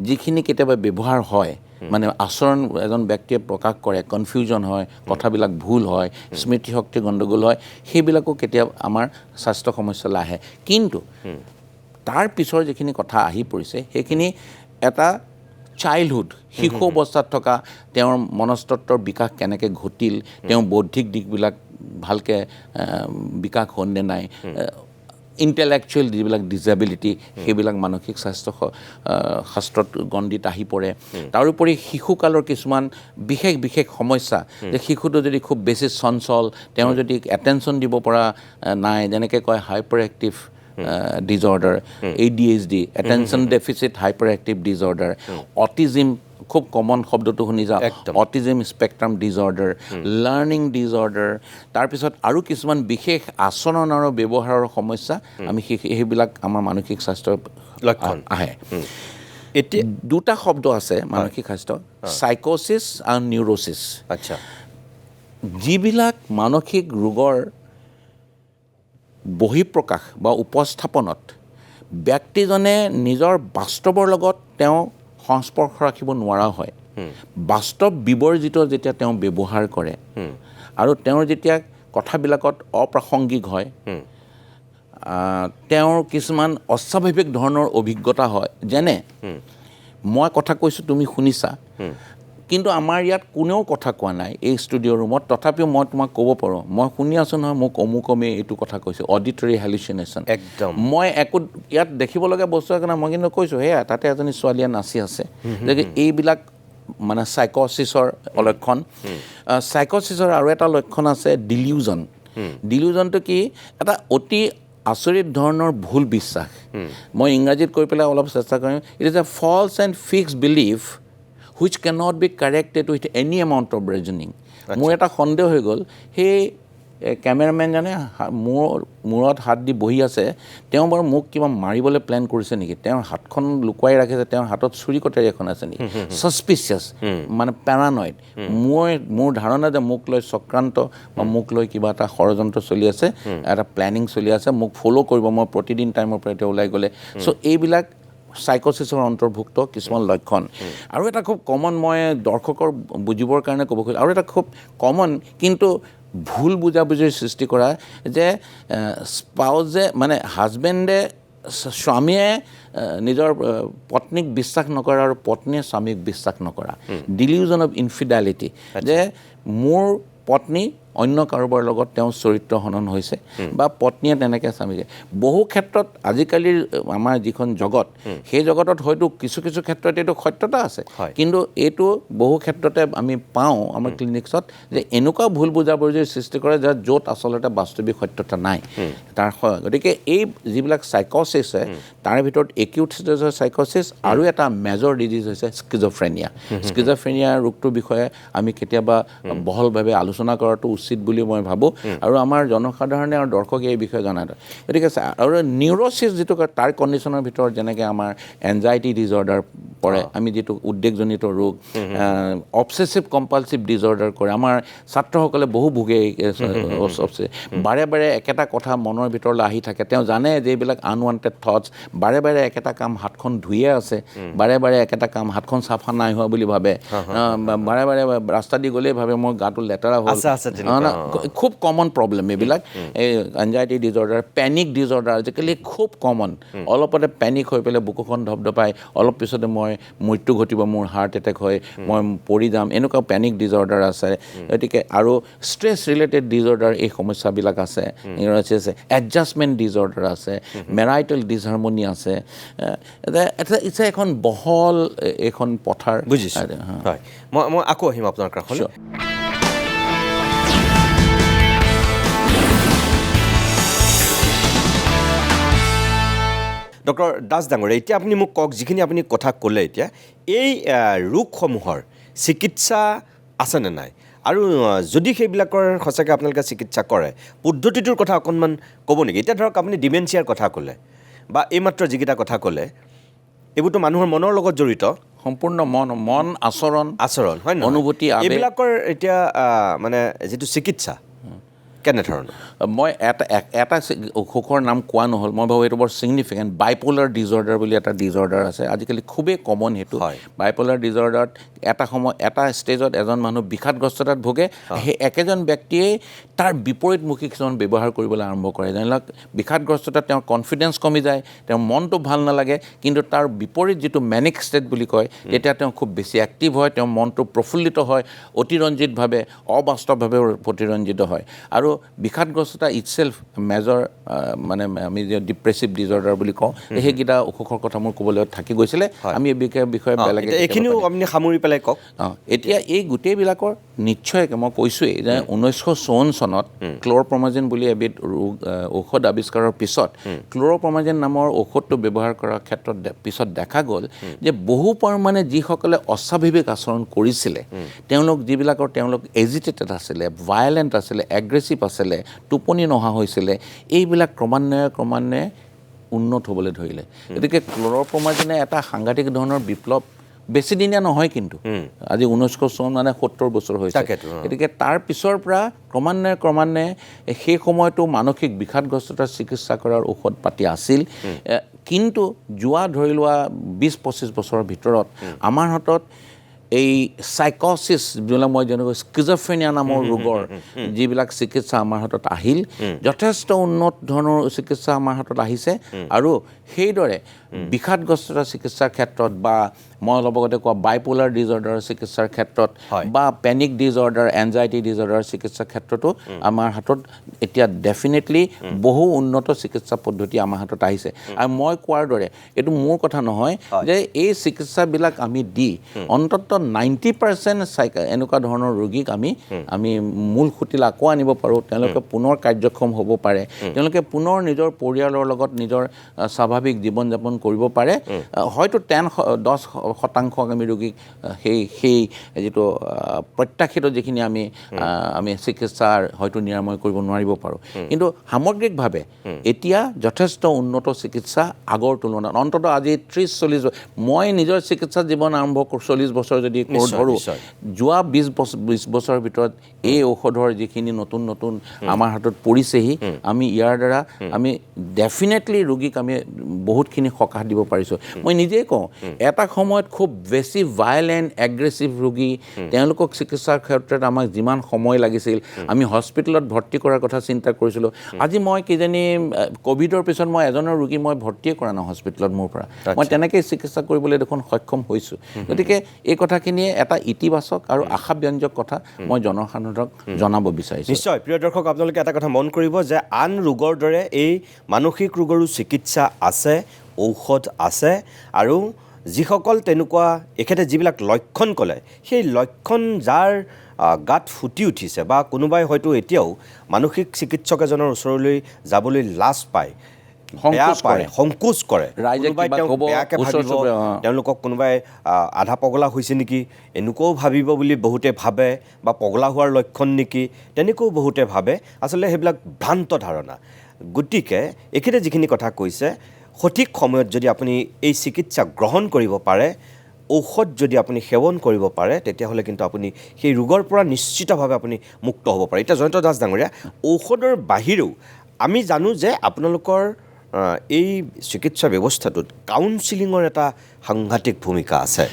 যিখিনি কেতিয়াবা ব্যৱহাৰ হয় মানে আচৰণ এজন ব্যক্তিয়ে প্ৰকাশ কৰে কনফিউজন হয় কথাবিলাক ভুল হয় স্মৃতিশক্তি গণ্ডগোল হয় সেইবিলাকো কেতিয়াবা আমাৰ স্বাস্থ্য সমস্যালৈ আহে কিন্তু তাৰ পিছৰ যিখিনি কথা আহি পৰিছে সেইখিনি এটা চাইল্ডহুড শিশু অৱস্থাত থকা তেওঁৰ মনস্তত্বৰ বিকাশ কেনেকৈ ঘটিল তেওঁ বৌদ্ধিক দিশবিলাক ভালকৈ বিকাশ হ'ল নে নাই ইণ্টেলেকচুৱেল যিবিলাক ডিজেবিলিটি সেইবিলাক মানসিক স্বাস্থ্য শাস্ত্ৰত গণ্ডিত আহি পৰে তাৰোপৰি শিশুকালৰ কিছুমান বিশেষ সমস্যা যে শিশুটো যদি খুব বেছি চঞ্চল তেওঁ যদি এটেনশ্যন দিব পৰা নাই যেনেকৈ কয় hyper active disorder ADHD attention deficit hyper active disorder autism খুব কমন শব্দটো শুনি যাওঁ autism spectrum disorder learning disorder তাৰপিছত আৰু কিছুমান বিশেষ আচৰণ আৰু ব্যৱহাৰৰ সমস্যা আমি সেইবিলাক আমাৰ মানসিক স্বাস্থ্যৰ লক্ষণ আহে এতিয়া দুটা শব্দ আছে মানসিক স্বাস্থ্য চাইক'চিছ আৰু নিউৰ'চিছ আচ্ছা যিবিলাক মানসিক ৰোগৰ বহিঃপ্ৰকাশ বা উপস্থাপনত ব্যক্তিজনে নিজৰ বাস্তৱৰ লগত তেওঁ সংস্পৰ্শ ৰাখিব নোৱাৰা হয় বাস্তৱ বিবৰ্জিত যেতিয়া তেওঁ ব্যৱহাৰ কৰে আৰু তেওঁৰ যেতিয়া কথাবিলাকত অপ্ৰাসংগিক হয় তেওঁৰ কিছুমান অস্বাভাৱিক ধৰণৰ অভিজ্ঞতা হয় যেনে মই কথা কৈছোঁ তুমি শুনিছা কিন্তু আমাৰ ইয়াত কোনেও কথা কোৱা নাই এই ষ্টুডিঅ' ৰুমত তথাপিও মই তোমাক ক'ব পাৰোঁ মই শুনি আছোঁ নহয় মোক অমুকমে এইটো কথা কৈছোঁ অডিটৰী হেলুচিনেশ্যন একদম মই একো ইয়াত দেখিবলগীয়া বস্তু কাৰণে মই কিন্তু কৈছোঁ সেয়া তাতে এজনী ছোৱালীয়ে নাচি আছে গতিকে এইবিলাক মানে চাইক'চিছৰ লক্ষণ চাইক'চিছৰ আৰু এটা লক্ষণ আছে ডিলিউজনটো কি এটা অতি আচৰিত ধৰণৰ ভুল বিশ্বাস মই ইংৰাজীত কৈ পেলাই অলপ চেষ্টা কৰিম it is A false and fix believe which cannot be corrected with any amount of reasoning মোৰ এটা সন্দেহ হৈ গ'ল সেই কেমেৰামেনজনে মূৰত হাত দি বহি আছে তেওঁ বাৰু মোক কিবা মাৰিবলৈ প্লেন কৰিছে নেকি তেওঁৰ হাতখন লুকুৱাই ৰাখিছে তেওঁৰ হাতত চুৰি কটাৰী এখন আছে নেকি ছাছপিচিয়াছ মানে পেৰানয়েড মোৰ ধাৰণা যে মোক লৈ চক্ৰান্ত বা মোক লৈ কিবা এটা ষড়যন্ত্ৰ চলি আছে এটা প্লেনিং চলি আছে মোক ফ'ল' কৰিব মই প্ৰতিদিন টাইমৰ পৰা এতিয়া ওলাই গ'লে চ' এইবিলাক চাইক'চিছৰ অন্তৰ্ভুক্ত কিছুমান লক্ষণ আৰু এটা খুব কমন মই দৰ্শকৰ বুজিবৰ কাৰণে ক'ব খুজিছোঁ আৰু এটা খুব কমন কিন্তু ভুল বুজাবুজিৰ সৃষ্টি কৰা যে স্পাউজে মানে হাজবেণ্ডে স্বামীয়ে নিজৰ পত্নীক বিশ্বাস নকৰা আৰু পত্নীয়ে স্বামীক বিশ্বাস নকৰা ডিলিউজন অফ ইনফিডেলিটি যে মোৰ পত্নী অন্য কাৰোবাৰ লগত তেওঁ চৰিত্ৰ হনন হৈছে বা পত্নীয়ে তেনেকৈ স্বামীকে বহু ক্ষেত্ৰত আজিকালিৰ আমাৰ যিখন জগত সেই জগতত হয়তো কিছু কিছু ক্ষেত্ৰত এইটো সত্যতা আছে কিন্তু এইটো বহু ক্ষেত্ৰতে আমি পাওঁ আমাৰ ক্লিনিকছত যে এনেকুৱা ভুল বুজাবুজিৰ সৃষ্টি কৰে যে য'ত আচলতে বাস্তৱিক সত্যতা নাই তাৰ গতিকে এই যিবিলাক চাইক'চিছ তাৰ ভিতৰত একিউট ষ্টেজৰ চাইক'চিছ আৰু এটা মেজৰ ডিজিজ হৈছে স্কিজ'ফ্ৰেনিয়া স্কিজ'ফ্ৰেনিয়া ৰোগটোৰ বিষয়ে আমি কেতিয়াবা বহলভাৱে আলোচনা কৰাটো উচিত বুলি মই ভাবোঁ আৰু আমাৰ জনসাধাৰণে আৰু দৰ্শকে এই বিষয়ে জনায় গতিকে আৰু নিউৰ'চিছ যিটো তাৰ কণ্ডিশ্যনৰ ভিতৰত যেনেকৈ আমাৰ এনজাইটি ডিজৰ্ডাৰ পৰে আমি যিটো উদ্বেগজনিত ৰোগ অবচেছিভ কম্পালচিভ ডিজৰ্ডাৰ কৰে আমাৰ ছাত্ৰসকলে বহু ভোগে বাৰে বাৰে একেটা কথা মনৰ ভিতৰলৈ আহি থাকে তেওঁ জানে যে এইবিলাক আনৱান্টেড থটছ বাৰে বাৰে একেটা কাম হাতখন ধুয়ে আছে বাৰে বাৰে একেটা কাম হাতখন চাফা নাই হোৱা বুলি ভাবে বাৰে বাৰে ৰাস্তা দি গ'লেই ভাবে মোৰ গাটো লেতেৰা হ'ল খুব কমন প্ৰব্লেম এইবিলাক এই এনজাইটি ডিজৰ্ডাৰ পেনিক ডিজৰ্ডাৰ আজিকালি খুব কমন অলপতে পেনিক হৈ পেলাই বুকুখন ধপধপাই অলপ পিছতে মই মৃত্যু ঘটিব মোৰ হাৰ্ট এটেক হয় মই পৰি যাম এনেকুৱা পেনিক ডিজৰ্ডাৰ আছে গতিকে আৰু ষ্ট্ৰেছ ৰিলেটেড ডিজৰ্ডাৰ এই সমস্যাবিলাক আছে আছে এডজাষ্টমেণ্ট ডিজৰ্ডাৰ আছে মেৰাইটেল ডিছহাৰমনি আছে ইটছ এখন বহল এখন পথাৰ বুজিছোঁ হয় মই আকৌ আহিম আপোনাৰ কাষলৈ ডক্টৰ দাস ডাঙৰীয়া এতিয়া আপুনি মোক কওক যিখিনি আপুনি কথা ক'লে এতিয়া এই ৰোগসমূহৰ চিকিৎসা আছেনে নাই আৰু যদি সেইবিলাকৰ সঁচাকৈ আপোনালোকে চিকিৎসা কৰে পদ্ধতিটোৰ কথা অকণমান ক'ব নেকি এতিয়া ধৰক আপুনি ডিমেনচিয়াৰ কথা ক'লে বা এইমাত্ৰ যিকেইটা কথা ক'লে এইবোৰতো মানুহৰ মনৰ লগত জড়িত সম্পূৰ্ণ মন আচৰণ হয় নহয় অনুভূতি এইবিলাকৰ এতিয়া মানে যিটো চিকিৎসা কেনেধৰণৰ মই এটা অসুখৰ নাম কোৱা নহ'ল মই ভাবোঁ এইটো বৰ ছিগনিফিকেণ্ট বাইপ'লাৰ ডিজৰ্ডাৰ বুলি এটা ডিজৰ্ডাৰ আছে আজিকালি খুবেই কমন সেইটো বাইপ'লাৰ ডিজৰ্ডাৰত এটা ষ্টেজত এজন মানুহ বিষাদগ্ৰস্ততাত ভোগে সেই একেজন ব্যক্তিয়েই তাৰ বিপৰীতমুখী কিছুমান ব্যৱহাৰ কৰিবলৈ আৰম্ভ কৰে যেনেকৈ বিষাদগ্ৰস্ততাত তেওঁৰ কনফিডেঞ্চ কমি যায় তেওঁৰ মনটো ভাল নালাগে কিন্তু তাৰ বিপৰীত যিটো মেনিক ষ্টেট বুলি কয় তেতিয়া তেওঁ খুব বেছি এক্টিভ হয় তেওঁৰ মনটো প্ৰফুল্লিত হয় অতিৰঞ্জিতভাৱে অবাস্তৱভাৱে প্ৰতিৰঞ্জিত হয় আৰু বিষাদগ্ৰস্ততা ইটছেল্ফ মেজৰ মানে আমি যে ডিপ্ৰেছিভ ডিজৰ্ডাৰ বুলি কওঁ সেইকেইটা অসুখৰ কথা মোৰ ক'বলৈ থাকি গৈছিলে আমি এই বিষয়ে বেলেগ এইখিনিও আপুনি সামৰি পেলাই কওক এতিয়া এই গোটেইবিলাকৰ নিশ্চয়কৈ মই কৈছোঁৱেই যে 1954 চনত ক্ল'ৰপ্ৰমাজিন বুলি এবিধ ঔষধ আৱিষ্কাৰৰ পিছত ক্ল'ৰপ্ৰমাজিন নামৰ ঔষধটো ব্যৱহাৰ কৰাৰ ক্ষেত্ৰত পিছত দেখা গ'ল যে বহু পৰিমাণে যিসকলে অস্বাভাৱিক আচৰণ কৰিছিলে তেওঁলোক এজিটেটেড আছিলে ভায়লেণ্ট আছিলে এগ্ৰেছিভ আছিলে টোপনি নহা হৈছিলে এইবিলাক ক্ৰমান্বয়ে উন্নত হ'বলৈ ধৰিলে গতিকে ক্ল'ৰপ্ৰমাজিনে এটা সাংঘাতিক ধৰণৰ বিপ্লৱ বেছিদিনীয়া নহয় কিন্তু আজি 1954 মানে 70 বছৰ হৈছে গতিকে তাৰ পিছৰ পৰা ক্ৰমান্বয়ে সেই সময়তো মানসিক বিষাদগ্ৰস্ততাৰ চিকিৎসা কৰাৰ ঔষধ পাতি আছিল কিন্তু যোৱা ধৰি লোৱা 20-25 বছৰৰ ভিতৰত আমাৰ হাতত এই চাইক'চিছ যিবিলাক মই যেনেকৈ স্কিজ'ফ্ৰেনিয়া নামৰ ৰোগৰ যিবিলাক চিকিৎসা আমাৰ হাতত আহিল যথেষ্ট উন্নত ধৰণৰ চিকিৎসা আমাৰ হাতত আহিছে আৰু সেইদৰে বিষাদগ্ৰস্ততাৰ চিকিৎসাৰ ক্ষেত্ৰত বা মই অলপ আগতে কোৱা বাইপ'লাৰ ডিজৰ্ডাৰৰ চিকিৎসাৰ ক্ষেত্ৰত বা পেনিক ডিজৰ্ডাৰ এনজাইটি ডিজৰ্ডাৰৰ চিকিৎসাৰ ক্ষেত্ৰতো আমাৰ হাতত এতিয়া ডেফিনেটলি বহু উন্নত চিকিৎসা পদ্ধতি আমাৰ হাতত আহিছে আৰু মই কোৱাৰ দৰে এইটো মোৰ কথা নহয় যে এই চিকিৎসাবিলাক আমি দি অন্ততঃ 90% এনেকুৱা ধৰণৰ ৰোগীক আমি মূল খুঁটিলৈ আকৌ আনিব পাৰোঁ তেওঁলোকে পুনৰ কাৰ্যক্ষম হ'ব পাৰে তেওঁলোকে পুনৰ নিজৰ পৰিয়ালৰ লগত নিজৰ স্বাভাৱিক জীৱন যাপন কৰিব পাৰে হয়তো 10% আমি ৰোগীক সেই যিটো প্ৰত্যাশিত যিখিনি আমি চিকিৎসাৰ হয়তো নিৰাময় কৰিব নোৱাৰিব পাৰোঁ কিন্তু সামগ্ৰিকভাৱে এতিয়া যথেষ্ট উন্নত চিকিৎসা আগৰ তুলনাত অন্ততঃ আজি 30-40 মই নিজৰ চিকিৎসা জীৱন আৰম্ভ 40 বছৰ যদি ধৰোঁ যোৱা 20 বছৰৰ ভিতৰত এই ঔষধৰ যিখিনি নতুন আমাৰ হাতত পৰিছেহি আমি ইয়াৰ দ্বাৰা আমি ডেফিনেটলি ৰোগীক আমি বহুতখিনি সকাহ দিব পাৰিছোঁ মই নিজেই কওঁ এটা সময়ত খুব বেছি ভায়লেণ্ট এগ্ৰেছিভ ৰোগী তেওঁলোকক চিকিৎসাৰ ক্ষেত্ৰত আমাক যিমান সময় লাগিছিল আমি হস্পিটেলত ভৰ্তি কৰাৰ কথা চিন্তা কৰিছিলোঁ আজি মই কিজানি ক'ভিডৰ পিছত মই এজনৰ ৰোগী মই ভৰ্তিয়ে কৰা নাই হস্পিটেলত মোৰ পৰা মই তেনেকৈ চিকিৎসা কৰিবলৈ দেখোন সক্ষম হৈছোঁ গতিকে এই কথা কথাখিনিয়ে এটা ইতিবাচক আৰু আশাব্যঞ্জক কথা মই জনসাধাৰণক জনাব বিচাৰিছোঁ। নিশ্চয় প্ৰিয় দৰ্শক, আপোনালোকে এটা কথা মন কৰিব যে আন ৰোগৰ দৰে এই মানসিক ৰোগৰো চিকিৎসা আছে, ঔষধ আছে, আৰু যিসকল তেনেকুৱা এখেতে যিবিলাক লক্ষণ ক'লে সেই লক্ষণ যাৰ গাত ফুটি উঠিছে বা কোনোবাই হয়তো এতিয়াও মানসিক চিকিৎসক এজনৰ ওচৰলৈ যাবলৈ লাজ পায়, বেয়া পায়, সংকোচ কৰে, কোনোবাই তেওঁক বেয়াকৈ ভাবিব, তেওঁলোকক কোনোবাই আধা পগলা হৈছে নেকি এনেকুৱাও ভাবিব বুলি বহুতে ভাবে, বা পগলা হোৱাৰ লক্ষণ নেকি তেনেকৈও বহুতে ভাবে। আচলতে সেইবিলাক ভ্ৰান্ত ধাৰণা। গতিকে এখেতে যিখিনি কথা কৈছে, সঠিক সময়ত যদি আপুনি এই চিকিৎসা গ্ৰহণ কৰিব পাৰে, ঔষধ যদি আপুনি সেৱন কৰিব পাৰে, তেতিয়াহ'লে কিন্তু আপুনি সেই ৰোগৰ পৰা নিশ্চিতভাৱে আপুনি মুক্ত হ'ব পাৰে। এতিয়া জয়ন্ত দাস ডাঙৰীয়া, ঔষধৰ বাহিৰেও আমি জানো যে আপোনালোকৰ এই চিকিৎসা ব্যৱস্থাটোত কাউন্সিলিঙৰ এটা সাংঘাতিক ভূমিকা আছে।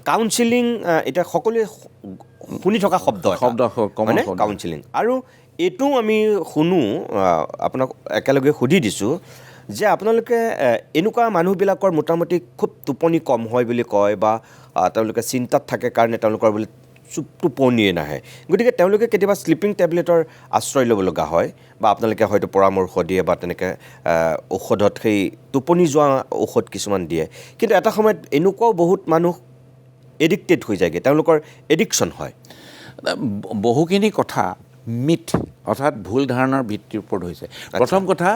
কাউন্সিলিং এতিয়া সকলোৱে শুনি থকা শব্দ মানে কাউন্সিলিং, আৰু এইটোও আমি শুনো, আপোনাক একেলগে সুধি দিছোঁ যে আপোনালোকে এনেকুৱা মানুহবিলাকৰ মোটামুটি খুব টোপনি কম হয় বুলি কয়, বা তেওঁলোকে চিন্তাত থাকে কাৰণে তেওঁলোকৰ বোলে টোপনিয়ে নাহে, গতিকে তেওঁলোকে কেতিয়াবা শ্লিপিং টেবলেটৰ আশ্ৰয় ল'ব লগা হয়, বা আপোনালোকে হয়তো পৰামৰ্শ দিয়ে বা তেনেকৈ ঔষধত সেই টোপনি যোৱা ঔষধ কিছুমান দিয়ে। কিন্তু এটা সময়ত এনেকুৱাও বহুত মানুহ এডিক্টেড হৈ যায়গৈ, তেওঁলোকৰ এডিকশ্যন হয়। বহুখিনি কথা মিথ অৰ্থাৎ ভুল ধাৰণাৰ ভিত্তিৰ ওপৰত হৈছে। প্ৰথম কথা,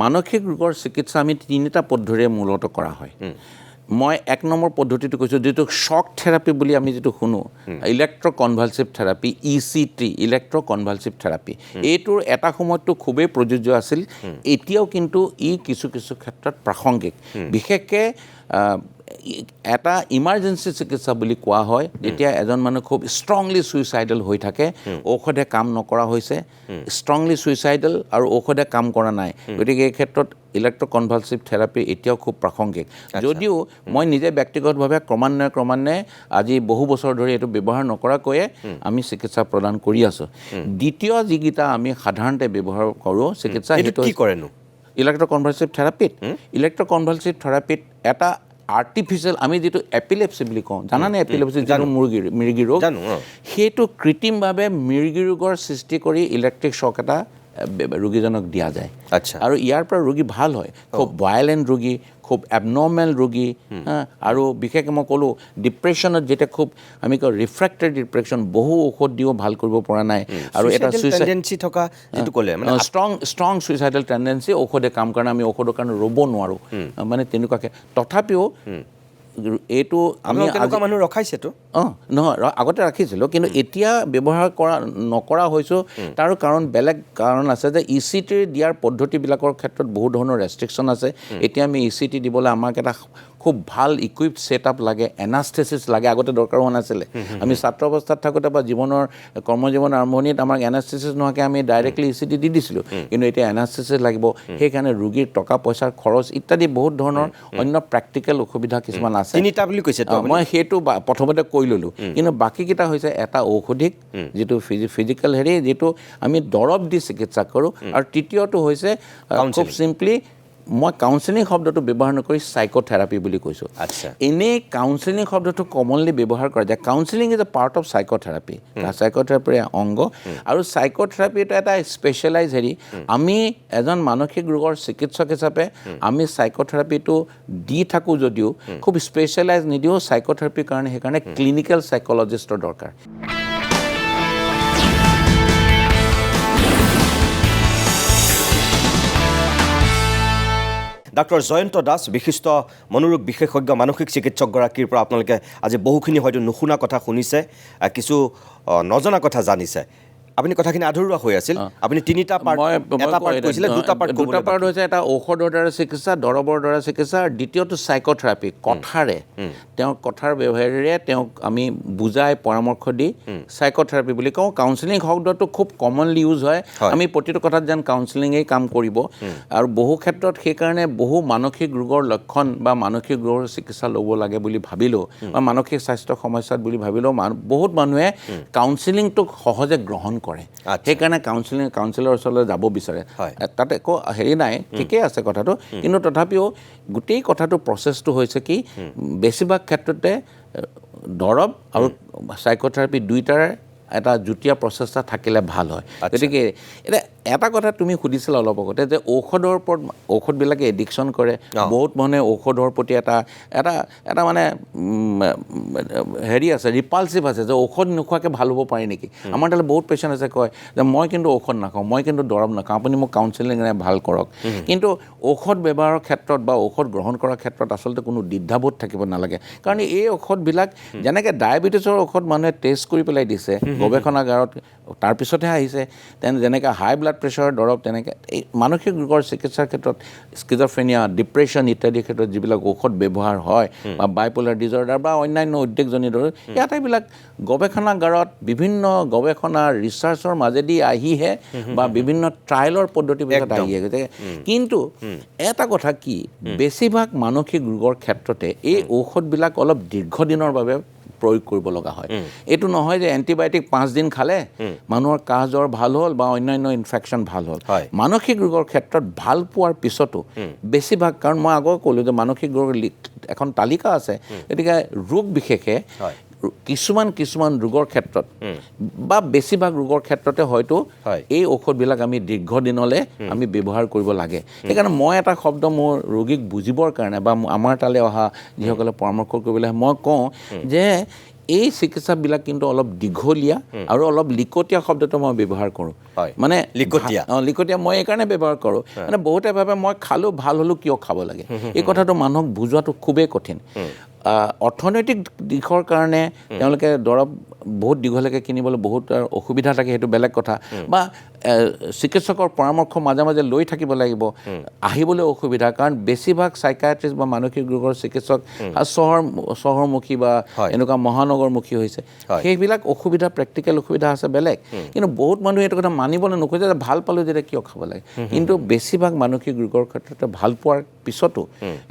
মানসিক ৰোগৰ চিকিৎসা আমি 3টা পদ্ধতিৰে মূলত কৰা হয়। মই 1 নম্বৰ পদ্ধতিটো কৈছোঁ, যিটো শ্বক থেৰাপি বুলি আমি যিটো শুনো, ইলেক্ট্ৰকনভালচিভ থেৰাপি, ECT, ইলেক্ট্ৰকনভালচিভ থেৰাপি। এইটোৰ এটা সময়ততো খুবেই প্ৰযোজ্য আছিল, এতিয়াও কিন্তু ই কিছু কিছু ক্ষেত্ৰত প্ৰাসংগিক। বিশেষকৈ এটা ইমাৰ্জেঞ্চি চিকিৎসা বুলি কোৱা হয়, যেতিয়া এজন মানুহ খুব ষ্ট্ৰংলি ছুইচাইডেল হৈ থাকে, ঔষধে কাম নকৰা হৈছে, ষ্ট্ৰংলি ছুইচাইডেল আৰু ঔষধে কাম কৰা নাই, গতিকে এই ক্ষেত্ৰত ইলেক্ট্ৰকনভালচিভ থেৰাপি এতিয়াও খুব প্ৰাসংগিক। যদিও মই নিজে ব্যক্তিগতভাৱে ক্ৰমান্বয়ে আজি বহু বছৰ ধৰি এইটো ব্যৱহাৰ নকৰাকৈয়ে আমি চিকিৎসা প্ৰদান কৰি আছোঁ। দ্বিতীয় যিকেইটা আমি সাধাৰণতে ব্যৱহাৰ কৰোঁ চিকিৎসা, সেইটো কি কৰেনো ইলেক্ট্ৰকনভালচিভ থেৰাপিত। ইলেক্ট্ৰকনভালচিভ থেৰাপিত এটা আৰ্টিফিচিয়েল, আমি যিটো এপিলেপচি বুলি কওঁ, জানানে এপিলেপচি যিটো মিৰ্গী ৰোগ, সেইটো কৃত্ৰিমভাৱে মিৰ্গী ৰোগৰ সৃষ্টি কৰি ইলেক্ট্ৰিক শ্বক এটা ৰোগীজনক দিয়া যায়, আৰু ইয়াৰ পৰা ৰোগী ভাল হয়। খুব ভায়লেণ্ট ৰোগী, খুব এবনৰ্মেল ৰোগী, আৰু বিশেষকৈ মই ক'লোঁ ডিপ্ৰেশ্যনত যেতিয়া খুব আমি কওঁ ৰিফ্ৰেক্টেড ডিপ্ৰেশ্যন, বহু ঔষধ দিও ভাল কৰিব পৰা নাই, আৰু এটা টেণ্ডেঞ্চি থকা যিটো ক'লে মানে ষ্ট্ৰং ছুইচাইডেল টেণ্ডেঞ্চি, ঔষধে কাম কাৰণে আমি ঔষধৰ কাৰণে ৰ'ব নোৱাৰোঁ, মানে তেনেকুৱাকৈ। তথাপিও এইটো আমি মানুহ ৰখাইছেতো, নহয় আগতে ৰাখিছিলোঁ, কিন্তু এতিয়া ব্যৱহাৰ নকৰা হৈছোঁ। তাৰ কাৰণ বেলেগ কাৰণ আছে, যে ECT দিয়াৰ পদ্ধতিবিলাকৰ ক্ষেত্ৰত বহু ধৰণৰ ৰেষ্ট্ৰিকশ্যন আছে। এতিয়া আমি ECT দিবলৈ আমাক এটা খুব ভাল ইকুইপড ছেটআপ লাগে, এনাস্থেচিছ লাগে, আগতে দৰকাৰ হোৱা নাছিলে। আমি ছাত্ৰ অৱস্থাত থাকোঁতে বা কৰ্মজীৱনৰ আৰম্ভণিত আমাক এনাস্থেচিছ নোহোৱাকৈ আমি ডাইৰেক্টলি ECT দি দিছিলোঁ, কিন্তু এতিয়া এনাস্থেচিছ লাগিব। সেইকাৰণে ৰোগীৰ টকা পইচাৰ খৰচ ইত্যাদি বহুত ধৰণৰ অন্য প্ৰেক্টিকেল অসুবিধা কিছুমান আছে। 3টা বুলি কৈছে, মই সেইটো প্ৰথমতে কৈ ল'লোঁ, কিন্তু বাকীকেইটা হৈছে এটা ঔষধিক, যিটো ফিজিকেল হেৰি, যিটো আমি দৰৱ দি চিকিৎসা কৰোঁ, আৰু তৃতীয়টো হৈছে খুব চিম্পলি, মই কাউন্সেলিং শব্দটো ব্যৱহাৰ নকৰি চাইক'থেৰাপি বুলি কৈছোঁ। এনেই কাউন্সেলিং শব্দটো কমনলি ব্যৱহাৰ কৰা যায়। Counselling is a part of psychotherapy, চাইক'থেৰাপিৰ অংগ, আৰু চাইক'থেৰাপিটো এটা স্পেচিয়েলাইজ হেৰি। আমি এজন মানসিক ৰোগৰ চিকিৎসক হিচাপে আমি চাইক'থেৰাপিটো দি থাকোঁ যদিও খুব স্পেচিয়েলাইজ নিদিওঁ চাইক'থেৰাপিৰ কাৰণে, সেইকাৰণে ক্লিনিকেল চাইক'লজিষ্টৰ দৰকাৰ। ডাক্তৰ জয়ন্ত দাস, বিশিষ্ট মনোৰোগ বিশেষজ্ঞ, মানসিক চিকিৎসকগৰাকীৰ পৰা আপোনালোকে আজি বহুখিনি হয়তো নুশুনা কথা শুনিছে, কিছু নজনা কথা জানিছে। আপুনি কথাখিনি আধৰুৱা হৈ আছিল, আপুনি 3টা পাৰ্ট, এটা পাৰ্ট কৈছিলে, 2টা পাৰ্ট। 2টা পাৰ্ট হৈছে এটা ঔষধৰ দ্বাৰা চিকিৎসা, দৰৱৰ দ্বাৰা চিকিৎসা, আৰু দ্বিতীয়টো চাইক'থেৰাপি, কথাৰে, তেওঁৰ কথাৰ ব্যৱহাৰেৰে তেওঁক আমি বুজাই পৰামৰ্শ দি চাইক'থেৰাপি বুলি কওঁ। কাউন্সেলিং শব্দটো খুব কমনলি ইউজ হয়, আমি প্ৰতিটো কথাত যেন কাউন্সেলিঙেই কাম কৰিব, আৰু বহু ক্ষেত্ৰত সেইকাৰণে বহু মানসিক ৰোগৰ লক্ষণ বা মানসিক ৰোগৰ চিকিৎসা ল'ব লাগে বুলি ভাবিলেও, বা মানসিক স্বাস্থ্য সমস্যাত বুলি ভাবিলেও বহুত মানুহে কাউন্সেলিংটোক সহজে গ্ৰহণ কৰে, সেইকাৰণে কাউন্সিলৰ ওচৰলৈ যাব বিচাৰে। তাতে একো হেৰি নাই, ঠিকেই আছে কথাটো, কিন্তু তথাপিও গোটেই কথাটো প্ৰচেছটো হৈছে কি, বেছিভাগ ক্ষেত্ৰতে দৰৱ আৰু চাইক'থেৰাপি দুইটাৰে এটা যুটীয়া প্ৰচেষ্টা থাকিলে ভাল হয়। গতিকে এতিয়া এটা কথা তুমি সুধিছিলা অলপ আগতে যে ঔষধৰ ওপৰত ঔষধবিলাকে এডিকশ্যন কৰে, বহুত মানুহে ঔষধৰ প্ৰতি এটা মানে হেৰি আছে, ৰিপালচিভ আছে যে ঔষধ নোখোৱাকৈ ভাল হ'ব পাৰি নেকি। আমাৰ তালৈ বহুত পেচেণ্ট আছে কয় যে মই কিন্তু ঔষধ নাখাওঁ, মই কিন্তু দৰৱ নাখাওঁ, আপুনি মোক কাউন্সেলিঙেৰে ভাল কৰক। কিন্তু ঔষধ ব্যৱহাৰৰ ক্ষেত্ৰত বা ঔষধ গ্ৰহণ কৰাৰ ক্ষেত্ৰত আচলতে কোনো দ্বিধাবোধ থাকিব নালাগে। কাৰণ এই ঔষধবিলাক যেনেকৈ ডায়েবেটিছৰ ঔষধ মানুহে টেষ্ট কৰি পেলাই দিছে গৱেষণাগাৰত, তাৰপিছতহে আহিছে, যেনেকৈ হাই ব্লাড প্ৰেছাৰৰ দৰৱ, তেনেকৈ এই মানসিক ৰোগৰ চিকিৎসাৰ ক্ষেত্ৰত স্কিজফ্ৰেনিয়া, ডিপ্ৰেশ্যন ইত্যাদিৰ ক্ষেত্ৰত যিবিলাক ঔষধ ব্যৱহাৰ হয় বা বাইপলাৰ ডিজৰ্ডাৰ বা অন্যান্য উদ্বেগজনিত, ইয়াত এইবিলাক গৱেষণাগাৰত বিভিন্ন গৱেষণা ৰিচাৰ্চৰ মাজেদি আহিহে বা বিভিন্ন ট্ৰায়েলৰ পদ্ধতিবিলাকত আহিহে। গতিকে কিন্তু এটা কথা কি, বেছিভাগ মানসিক ৰোগৰ ক্ষেত্ৰতে এই ঔষধবিলাক অলপ দীৰ্ঘদিনৰ বাবে প্ৰয়োগ কৰিব লগা হয়। এইটো নহয় যে এণ্টিবায়'টিক 5 দিন খালে মানুহৰ কাহ জ্বৰ ভাল হ'ল বা অন্যান্য ইনফেকশ্যন ভাল হ'ল। মানসিক ৰোগৰ ক্ষেত্ৰত ভাল পোৱাৰ পিছতো বেছিভাগ, কাৰণ মই আগৰ ক'লোঁ যে মানসিক ৰোগৰ এখন তালিকা আছে, গতিকে ৰোগ বিশেষে কিছুমান ৰোগৰ ক্ষেত্ৰত বা বেছিভাগ ৰোগৰ ক্ষেত্ৰতে হয়তো এই ঔষধবিলাক আমি দীৰ্ঘদিনলৈ আমি ব্যৱহাৰ কৰিব লাগে। সেইকাৰণে মই এটা শব্দ মোৰ ৰোগীক বুজিবৰ কাৰণে বা আমাৰ তালৈ অহা যিসকলে পৰামৰ্শ কৰিবলৈ মই কওঁ যে এই চিকিৎসাবিলাক কিন্তু অলপ দীঘলীয়া আৰু অলপ লিকটীয়া শব্দটো মই ব্যৱহাৰ কৰোঁ। মানে লিকটীয়া মই এইকাৰণে ব্যৱহাৰ কৰোঁ, মানে বহুতে ভাবে মই খালোঁ ভাল হ'লোঁ কিয় খাব লাগে। এই কথাটো মানুহক বুজোৱাটো খুবেই কঠিন। অৰ্থনৈতিক দিশৰ কাৰণে তেওঁলোকে দৰৱ বহুত দীঘলৈকে কিনিবলৈ বহুত অসুবিধা থাকে, সেইটো বেলেগ কথা। বা চিকিৎসকৰ পৰামৰ্শ মাজে মাজে লৈ থাকিব লাগিব, আহিবলৈ অসুবিধা, কাৰণ বেছিভাগ চাইকাইট্ৰিষ্ট বা মানসিক ৰোগৰ চিকিৎসক চহৰমুখী বা এনেকুৱা মহানগৰমুখী হৈছে। সেইবিলাক অসুবিধা, প্ৰেক্টিকেল অসুবিধা আছে বেলেগ। কিন্তু বহুত মানুহে এইটো কথা মানিবলৈ নোখোজে যে ভাল পালোঁ যেতিয়া কিয় খাব লাগে। কিন্তু বেছিভাগ মানসিক ৰোগৰ ক্ষেত্ৰতে ভাল পোৱাৰ পিছতো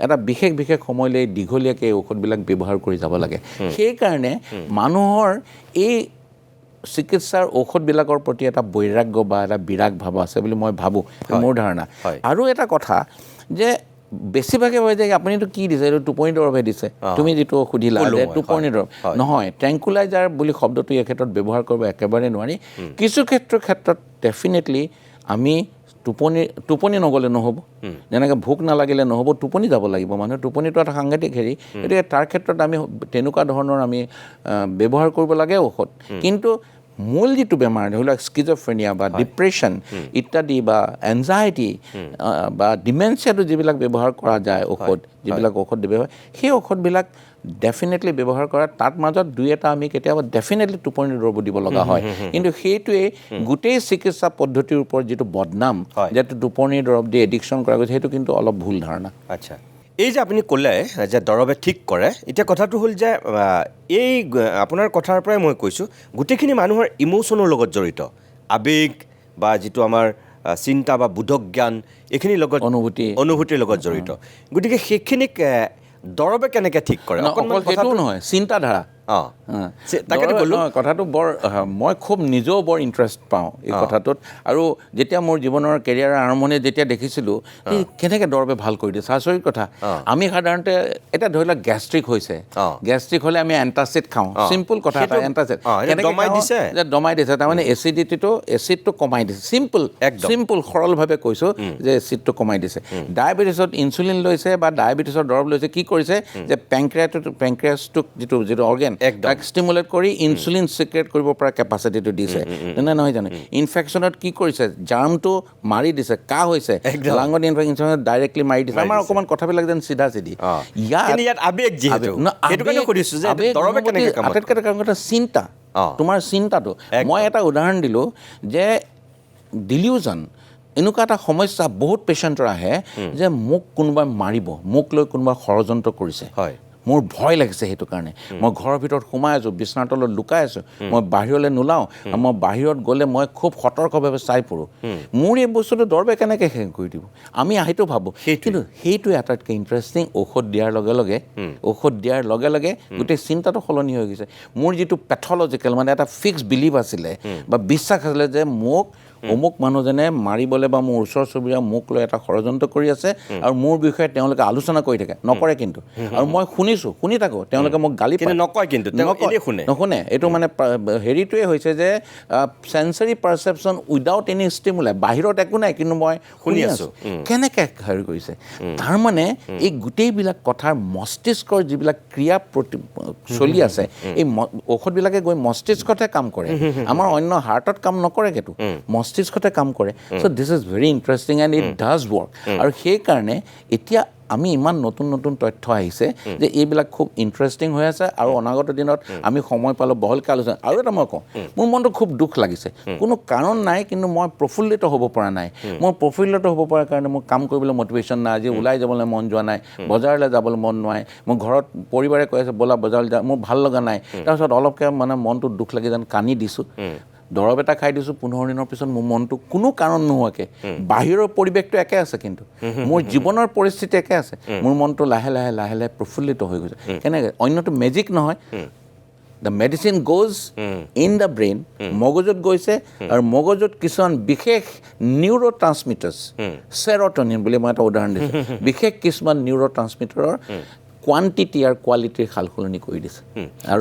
এটা বিশেষ সময়লৈ দীঘলীয়াকৈ এই ঔষধবিলাক ব্যৱহাৰ কৰি যাব লাগে। সেইকাৰণে মানুহৰ এই চিকিৎসাৰ ঔষধবিলাকৰ প্ৰতি এটা বৈৰাগ্য বা এটা বিৰাগ ভাৱ আছে বুলি মই ভাবোঁ, মোৰ ধাৰণা। আৰু এটা কথা যে বেছিভাগে হয় যে আপুনিতো কি দিছে, এইটো টোপনি দৰৱহে দিছে, তুমি যিটো সুধিলা যে টোপনি দৰৱ নহয়, ট্ৰেংকুলাইজাৰ বুলি শব্দটো এই ক্ষেত্ৰত ব্যৱহাৰ কৰিব একেবাৰে নোৱাৰি। কিছু ক্ষেত্ৰত ডেফিনেটলি আমি টোপনি নগ'লে নহ'ব, যেনেকৈ ভোক নালাগিলে নহ'ব, টোপনি যাব লাগিব। মানুহে টোপনিটো এটা সাংঘাতিক হেৰি, গতিকে তাৰ ক্ষেত্ৰত আমি তেনেকুৱা ধৰণৰ আমি ব্যৱহাৰ কৰিব লাগে ঔষধ। কিন্তু মূল যিটো বেমাৰ ধৰি লওক স্কিজফ্ৰেনিয়া বা ডিপ্ৰেশ্যন ইত্যাদি বা এনজাইটি বা ডিমেনচিয়াটো যিবিলাক ব্যৱহাৰ কৰা যায় ঔষধ, যিবিলাক ঔষধ ব্যৱহাৰ, সেই ঔষধবিলাক ডেফিনেটলি ব্যৱহাৰ কৰা, তাত মাজত দুই এটা আমি কেতিয়াবা ডেফিনেটলি টোপনি দৰৱ দিব লগা হয়। কিন্তু সেইটোৱে গোটেই চিকিৎসা পদ্ধতিৰ ওপৰত যিটো বদনাম, যিটো টোপনিৰ দৰৱ দি এডিকশ্যন কৰা গৈছে, সেইটো কিন্তু অলপ ভুল ধাৰণা। আচ্ছা, এই যে আপুনি ক'লে যে দৰৱে ঠিক কৰে, এতিয়া কথাটো হ'ল যে এই আপোনাৰ কথাৰ পৰাই মই কৈছোঁ গোটেইখিনি মানুহৰ ইম'শ্যনৰ লগত জড়িত, আৱেগ বা যিটো আমাৰ চিন্তা বা বোধক জ্ঞান, এইখিনিৰ লগত অনুভূতিৰ লগত জড়িত। গতিকে সেইখিনিক দৰৱে কেনেকৈ ঠিক কৰে? অকল সেইটো নহয়, চিন্তাধাৰা। কথাটো বৰ মই খুব নিজেও বৰ ইণ্টাৰেষ্ট পাওঁ এই কথাটোত। আৰু যেতিয়া মোৰ জীৱনৰ কেৰিয়াৰৰ আৰম্ভণিত যেতিয়া দেখিছিলোঁ কেনেকৈ দৰৱে ভাল কৰি দিছে, আচৰিত কথা। আমি সাধাৰণতে এতিয়া ধৰি লওক গেষ্ট্ৰিক হৈছে, গেষ্ট্ৰিক হ'লে আমি এণ্টাচিড খাওঁ, চিম্পল কথা এটা, এণ্টাচিড দমাই দিছে, তাৰমানে এচিডটো কমাই দিছে, চিম্পল সৰলভাৱে কৈছোঁ যে এচিডটো কমাই দিছে। ডায়েবেটিছত ইনচুলিন লৈছে বা ডায়েবেটিছৰ দৰৱ লৈছে, কি কৰিছে যে পেংক্ৰিয়াছটোক যিটো অৰ্গেন তাক ষ্টিমুলেট কৰি ইনচুলিন চিক্ৰেট কৰিব পৰা কেপাচিটিটো দিছে, তেনে নহয় জানো? ইনফেকশ্যনত কি কৰিছে, জাৰ্মটো মাৰি দিছে, কাহ হৈছে লাঙত ইনফেকশ্যনত ডাইৰেক্টলি মাৰি দিছে। আমাৰ অকণমান কথাবিলাক যেন চিধা চিধি। আটাইতকৈ ডাঙৰ কথা চিন্তা, তোমাৰ চিন্তাটো। মই এটা উদাহৰণ দিলোঁ যে ডিলিউজন এনেকুৱা এটা সমস্যা বহুত পেচেণ্টৰ আহে যে মোক কোনোবাই মাৰিব, মোক লৈ কোনোবাই ষড়যন্ত্ৰ কৰিছে, মোৰ ভয় লাগিছে, সেইটো কাৰণে মই ঘৰৰ ভিতৰত সোমাই আছোঁ, বিচনাৰ তলত লুকাই আছোঁ, মই বাহিৰলৈ নোলাওঁ, মই বাহিৰত গ'লে মই খুব সতৰ্কভাৱে চাই পৰোঁ। মোৰ এই বস্তুটো দৰৱে কেনেকৈ শেষ কৰি দিব, আমি সেইটো ভাবোঁ। কিন্তু সেইটোৱে আটাইতকৈ ইণ্টাৰেষ্টিং, ঔষধ দিয়াৰ লগে লগে গোটেই চিন্তাটো সলনি হৈ গৈছে। মোৰ যিটো পেথলজিকেল মানে এটা ফিক্স বিলিভ আছিলে বা বিশ্বাস আছিলে যে মোক অমুক মানুহজনে মাৰিবলৈ বা মোৰ ওচৰ চুবুৰীয়া মোক লৈ এটা ষড়যন্ত্ৰ কৰি আছে আৰু মোৰ বিষয়ে তেওঁলোকে আলোচনা কৰি থাকে নকৰে কিন্তু আৰু মই শুনি থাকোঁ তেওঁলোকে মোক গালি কিন্তু নকয় কিন্তু নুশুনে এইটো মানে হেৰিটোৱে হৈছে যে চেঞ্চৰী পাৰচেপশ্যন উইদাউট এনি ষ্টিমুলাই বাহিৰত একো নাই কিন্তু মই শুনি আছোঁ কেনেকৈ হেৰি কৰিছে তাৰমানে এই গোটেইবিলাক কথাৰ মস্তিষ্কৰ যিবিলাক ক্ৰিয়া চলি আছে এই ঔষধবিলাকে গৈ মস্তিষ্কতে কাম কৰে আমাৰ অন্য হাৰ্টত কাম নকৰে সেইটো মস্তিষ্কতে কাম কৰে so' this is very interesting and it does work আৰু সেইকাৰণে এতিয়া আমি ইমান নতুন নতুন তথ্য আহিছে যে এইবিলাক খুব ইণ্টাৰেষ্টিং হৈ আছে আৰু অনাগত দিনত আমি সময় পালোঁ বহলকৈ আলোচনা আৰু এটা মই কওঁ মোৰ মনটো খুব দুখ লাগিছে কোনো কাৰণ নাই কিন্তু মই প্ৰফুল্লিত হ'ব পৰা নাই মই প্ৰফুল্লিত হ'ব পৰাৰ কাৰণে মোৰ কাম কৰিবলৈ মটিভেশ্যন নাই আজি ওলাই যাবলৈ মন যোৱা নাই বজাৰলৈ যাবলৈ মন নাই মোৰ ঘৰত পৰিবাৰে কৈ আছে ব'লা বজাৰলৈ যা মোৰ ভাল লগা নাই তাৰপিছত অলপকৈ মানে মনটো দুখ লাগি যেন কান্দি দিছোঁ দৰৱ এটা খাই দিছোঁ 15 দিনৰ পিছত মোৰ মনটো কোনো কাৰণ নোহোৱাকৈ বাহিৰৰ পৰিৱেশটো একে আছে কিন্তু মোৰ জীৱনৰ পৰিস্থিতি একে আছে মোৰ মনটো লাহে লাহে লাহে লাহে প্ৰফুল্লিত হৈ গৈছে কেনেকৈ অন্যটো মেজিক নহয় the medicine goes in the brain মগজুত গৈছে আৰু মগজুত কিছুমান বিশেষ নিউৰ' ট্ৰান্সমিটাৰ্ছ চেৰ'টনিন বুলি মই এটা উদাহৰণ দিছোঁ বিশেষ কিছুমান নিউৰ' ট্ৰান্সমিটাৰৰ কোৱান্টিটি আৰু কোৱালিটিৰ সালসলনি কৰি দিছে আৰু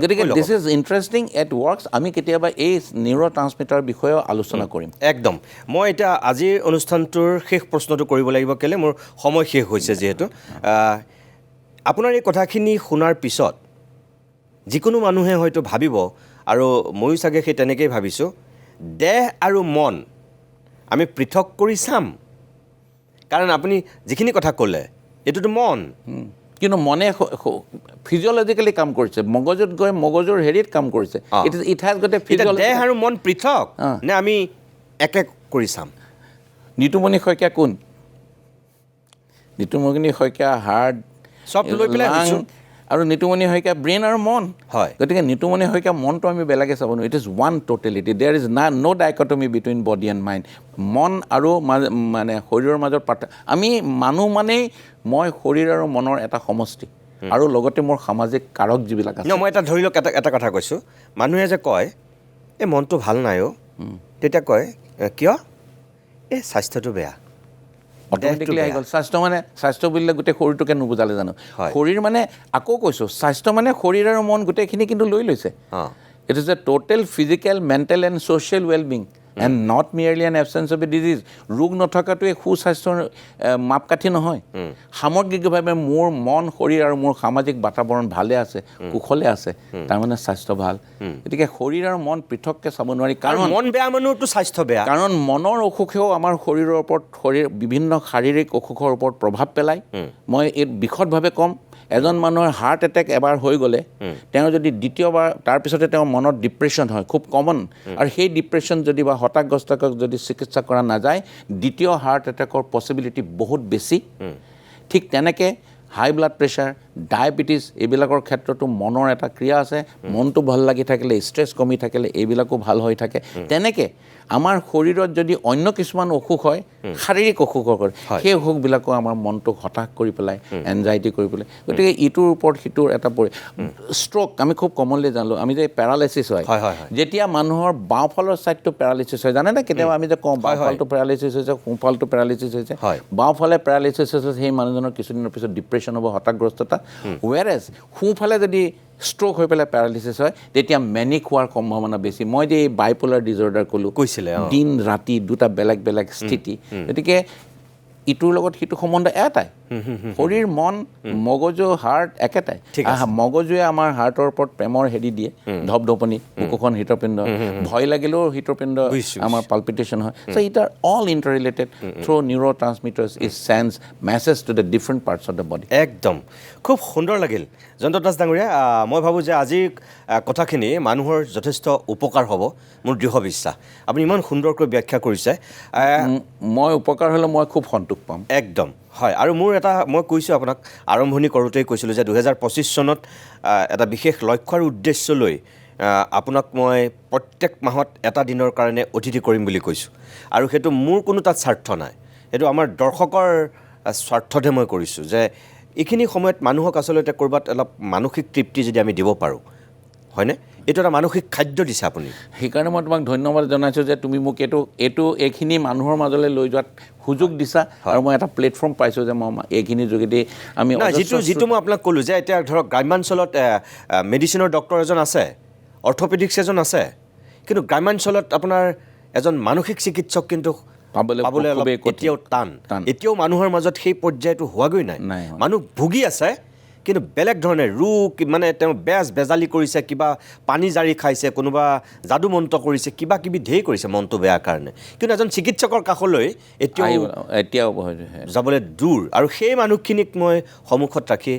গতিকে this is interesting at works আমি কেতিয়াবা এই নিউৰ' ট্ৰান্সমিটাৰৰ বিষয়েও আলোচনা কৰিম একদম মই এতিয়া আজিৰ অনুষ্ঠানটোৰ শেষ প্ৰশ্নটো কৰিব লাগিব কেলৈ মোৰ সময় শেষ হৈছে যিহেতু আপোনাৰ এই কথাখিনি শুনাৰ পিছত যিকোনো মানুহে হয়তো ভাবিব আৰু ময়ো চাগে সেই তেনেকেই ভাবিছোঁ দেহ আৰু মন আমি পৃথক কৰি চাম কাৰণ আপুনি যিখিনি কথা ক'লে এইটোতো মন কিন্তু মনে ফিজিঅ'লজিকেলি কাম কৰিছে মগজুত গৈ মগজুৰ হেৰিত কাম কৰিছে it has got a physiology দেহ আৰু মন পৃথক নে আমি একে কৰি চাম নিতুমণি শইকীয়া কোন নিতুমণি শইকীয়া হাৰ্ট চব লৈ পেলাই আৰু নিতুমণি শইকীয়া ব্ৰেইন আৰু মন হয় গতিকে নিতুমণি শইকীয়া মনটো আমি বেলেগে চাব নোৱাৰোঁ it is one totality there is no' dichotomy between body and mind মন আৰু মানে শৰীৰৰ মাজত আমি মানুহ মানেই মই শৰীৰ আৰু মনৰ এটা সমষ্টি আৰু লগতে মোৰ সামাজিক কাৰক যিবিলাক আছে মই এটা ধৰি লওক এটা কথা কৈছোঁ মানুহে যে কয় এই মনটো ভাল নাই তেতিয়া কয় কিয় এই স্বাস্থ্যটো বেয়া অট'মেটিকলি আহি গ'ল স্বাস্থ্য বুলিলে গোটেই শৰীৰটোকে নুবুজালে জানো শৰীৰ মানে আকৌ কৈছোঁ স্বাস্থ্য মানে শৰীৰ আৰু মন গোটেইখিনি কিন্তু লৈ লৈছে it is a total physical mental and social wellbeing and not merely an absence of a disease ৰোগ নথকাটোৱে সুস্বাস্থ্যৰ মাপকাঠি নহয় সামগ্ৰিকভাৱে মোৰ মন শৰীৰ আৰু মোৰ সামাজিক বাতাবৰণ ভালে আছে কুশলে আছে তাৰমানে স্বাস্থ্য ভাল গতিকে শৰীৰ আৰু মন পৃথককৈ চাব নোৱাৰি কাৰণ মন বেয়া মানুহৰতো স্বাস্থ্য বেয়া কাৰণ মনৰ অসুখেও আমাৰ শৰীৰৰ ওপৰত বিভিন্ন শাৰীৰিক অসুখৰ ওপৰত প্ৰভাৱ পেলায় মই এই বিশদভাৱে ক'ম এজন মানুহৰ হাৰ্ট এটেক এবাৰ হৈ গ'লে তেওঁ যদি দ্বিতীয়বাৰ তাৰপিছতে তেওঁৰ মনত ডিপ্ৰেশ্যন হয় খুব কমন আৰু সেই ডিপ্ৰেশ্যন যদি বা হতাশগ্ৰস্তক যদি চিকিৎসা কৰা নাযায় দ্বিতীয় হাৰ্ট এটেকৰ পচিবিলিটি বহুত বেছি ঠিক তেনেকৈ হাই ব্লাড প্ৰেছাৰ ডায়েবেটিছ এইবিলাকৰ ক্ষেত্ৰতো মনৰ এটা ক্ৰিয়া আছে মনটো ভাল লাগি থাকিলে ষ্ট্ৰেছ কমি থাকিলে এইবিলাকো ভাল হৈ থাকে তেনেকৈ আমাৰ শৰীৰত যদি অন্য কিছুমান অসুখ হয় শাৰীৰিক অসুখ হয় সেই অসুখবিলাকো আমাৰ মনটোক হতাশ কৰি পেলাই এনজাইটি কৰি পেলাই গতিকে ইটোৰ ওপৰত সিটোৰ এটা ষ্ট্ৰ'ক আমি খুব কমনলি জানো আমি যে পেৰালাইচিছ হয় যেতিয়া মানুহৰ বাওঁফালৰ ছাইডটো পেৰালাইচিছ হয় জানেনে কেতিয়াবা আমি যে কওঁ বাওঁফালটো পেৰালাইচিছ হৈছে সোঁফালটো পেৰালাইচিছ হৈছে বাওঁফালে পেৰালাইচিছ হৈছে সেই মানুহজনৰ কিছুদিনৰ পিছত ডিপ্ৰেশ্যন হ'ব হতাশগ্ৰস্ততা ৱেৰেজ সোঁফালে যদি ষ্ট্ৰ'ক হৈ পেলাই পেৰালাইচিছ হয় তেতিয়া মেনিক হোৱাৰ সম্ভাৱনা বেছি মই যে এই বাইপলাৰ ডিজৰ্ডাৰ ক'লোঁ কৈছিলে দিন ৰাতি দুটা বেলেগ বেলেগ স্থিতি গতিকে ইটোৰ লগত সিটো সম্বন্ধ এটাই শৰীৰ মন মগজু হাৰ্ট একেটাই মগজুৱে আমাৰ হাৰ্টৰ ওপৰত প্ৰেমৰ হেৰি দিয়ে ধপধপনি বুকুখন হৃদপিণ্ড ভয় লাগিলেও হৃদপিণ্ড আমাৰ পালপিটেশ্যন হয় so' it are all interrelated through neurotransmitters is sends message to the different parts of the body একদম খুব সুন্দৰ লাগিল জয়ন্ত দাস ডাঙৰীয়া মই ভাবোঁ যে আজিৰ কথাখিনি মানুহৰ যথেষ্ট উপকাৰ হ'ব মোৰ দৃঢ় বিশ্বাস আপুনি ইমান সুন্দৰকৈ ব্যাখ্যা কৰিছে মই উপকাৰ হ'লে মই খুব সন্তোষ পাম একদম হয় আৰু মোৰ এটা মই কৈছোঁ আপোনাক আৰম্ভণি কৰোঁতেই কৈছিলোঁ যে 2025 চনত এটা বিশেষ লক্ষ্য আৰু উদ্দেশ্য লৈ আপোনাক মই প্ৰত্যেক মাহত এটা দিনৰ কাৰণে অতিথি কৰিম বুলি কৈছোঁ আৰু সেইটো মোৰ কোনো তাত স্বাৰ্থ নাই সেইটো আমাৰ দৰ্শকৰ স্বাৰ্থতহে মই কৰিছোঁ যে এইখিনি সময়ত মানুহক আচলতে ক'ৰবাত অলপ মানসিক তৃপ্তি যদি আমি দিব পাৰোঁ হয়নে? এইটো এটা মানসিক খাদ্য দিছে আপুনি। সেইকাৰণে মই তোমাক ধন্যবাদ জনাইছোঁ যে তুমি মোক এইখিনি মানুহৰ মাজলৈ লৈ যোৱাত সুযোগ দিছা আৰু মই এটা প্লেটফৰ্ম পাইছোঁ যে মই এইখিনিৰ যোগেদি আমি যিটো মই আপোনাক ক'লোঁ যে এতিয়া ধৰক গ্ৰাম্যাঞ্চলত মেডিচিনৰ ডক্টৰ এজন আছে, অৰ্থপেডিক্স এজন আছে, কিন্তু গ্ৰাম্যাঞ্চলত আপোনাৰ এজন মানসিক চিকিৎসক কিন্তু পাবলৈ অলপ এতিয়াও টান। এতিয়াও মানুহৰ মাজত সেই পৰ্যায়টো হোৱাগৈ নাই। মানুহ ভুগি আছে, কিন্তু বেলেগ ধৰণে ৰোগ মানে তেওঁ বেজালি কৰিছে, কিবা পানী জাৰি খাইছে, কোনোবা যাদু মন্ত্ৰ কৰিছে, কিবা কিবি ঢেৰ কৰিছে মনটো বেয়া কাৰণে, কিন্তু এজন চিকিৎসকৰ কাষলৈ এতিয়াও যাবলৈ দূৰ। আৰু সেই মানুহখিনিক মই সন্মুখত ৰাখি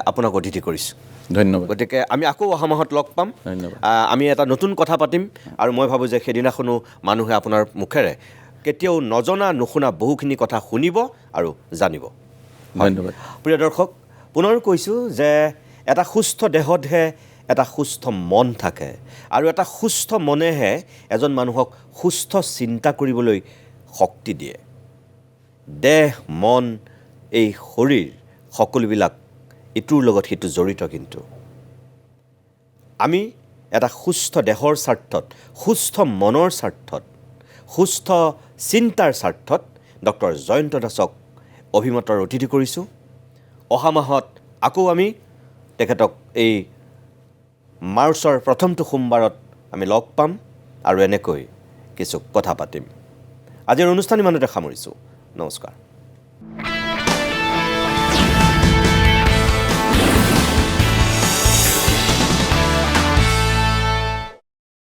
আপোনাক অতিথি কৰিছোঁ। ধন্যবাদ। গতিকে আমি আকৌ অহা মাহত লগ পাম। ধন্যবাদ। আমি এটা নতুন কথা পাতিম, আৰু মই ভাবোঁ যে সেইদিনাখনো মানুহে আপোনাৰ মুখেৰে কেতিয়াও নজনা নুশুনা বহুখিনি কথা শুনিব আৰু জানিব। ধন্যবাদ। প্ৰিয় দৰ্শক, পুনৰ কৈছোঁ যে এটা সুস্থ দেহতহে এটা সুস্থ মন থাকে, আৰু এটা সুস্থ মনেহে এজন মানুহক সুস্থ চিন্তা কৰিবলৈ শক্তি দিয়ে। দেহ, মন, এই শৰীৰ সকলোবিলাক ইটোৰ লগত সিটো জড়িত। কিন্তু আমি এটা সুস্থ দেহৰ স্বাৰ্থত, সুস্থ মনৰ স্বাৰ্থত, সুস্থ চিন্তাৰ স্বাৰ্থত ডক্টৰ জয়ন্ত দাসক অভিমতৰ অতিথি কৰিছোঁ। অহা মাহত আকৌ আমি তেখেতক এই মাৰ্চৰ প্ৰথমটো সোমবাৰত আমি লগ পাম আৰু এনেকৈ কিছু কথা পাতিম। আজিৰ অনুষ্ঠান ইমানতে সামৰিছোঁ। নমস্কাৰ।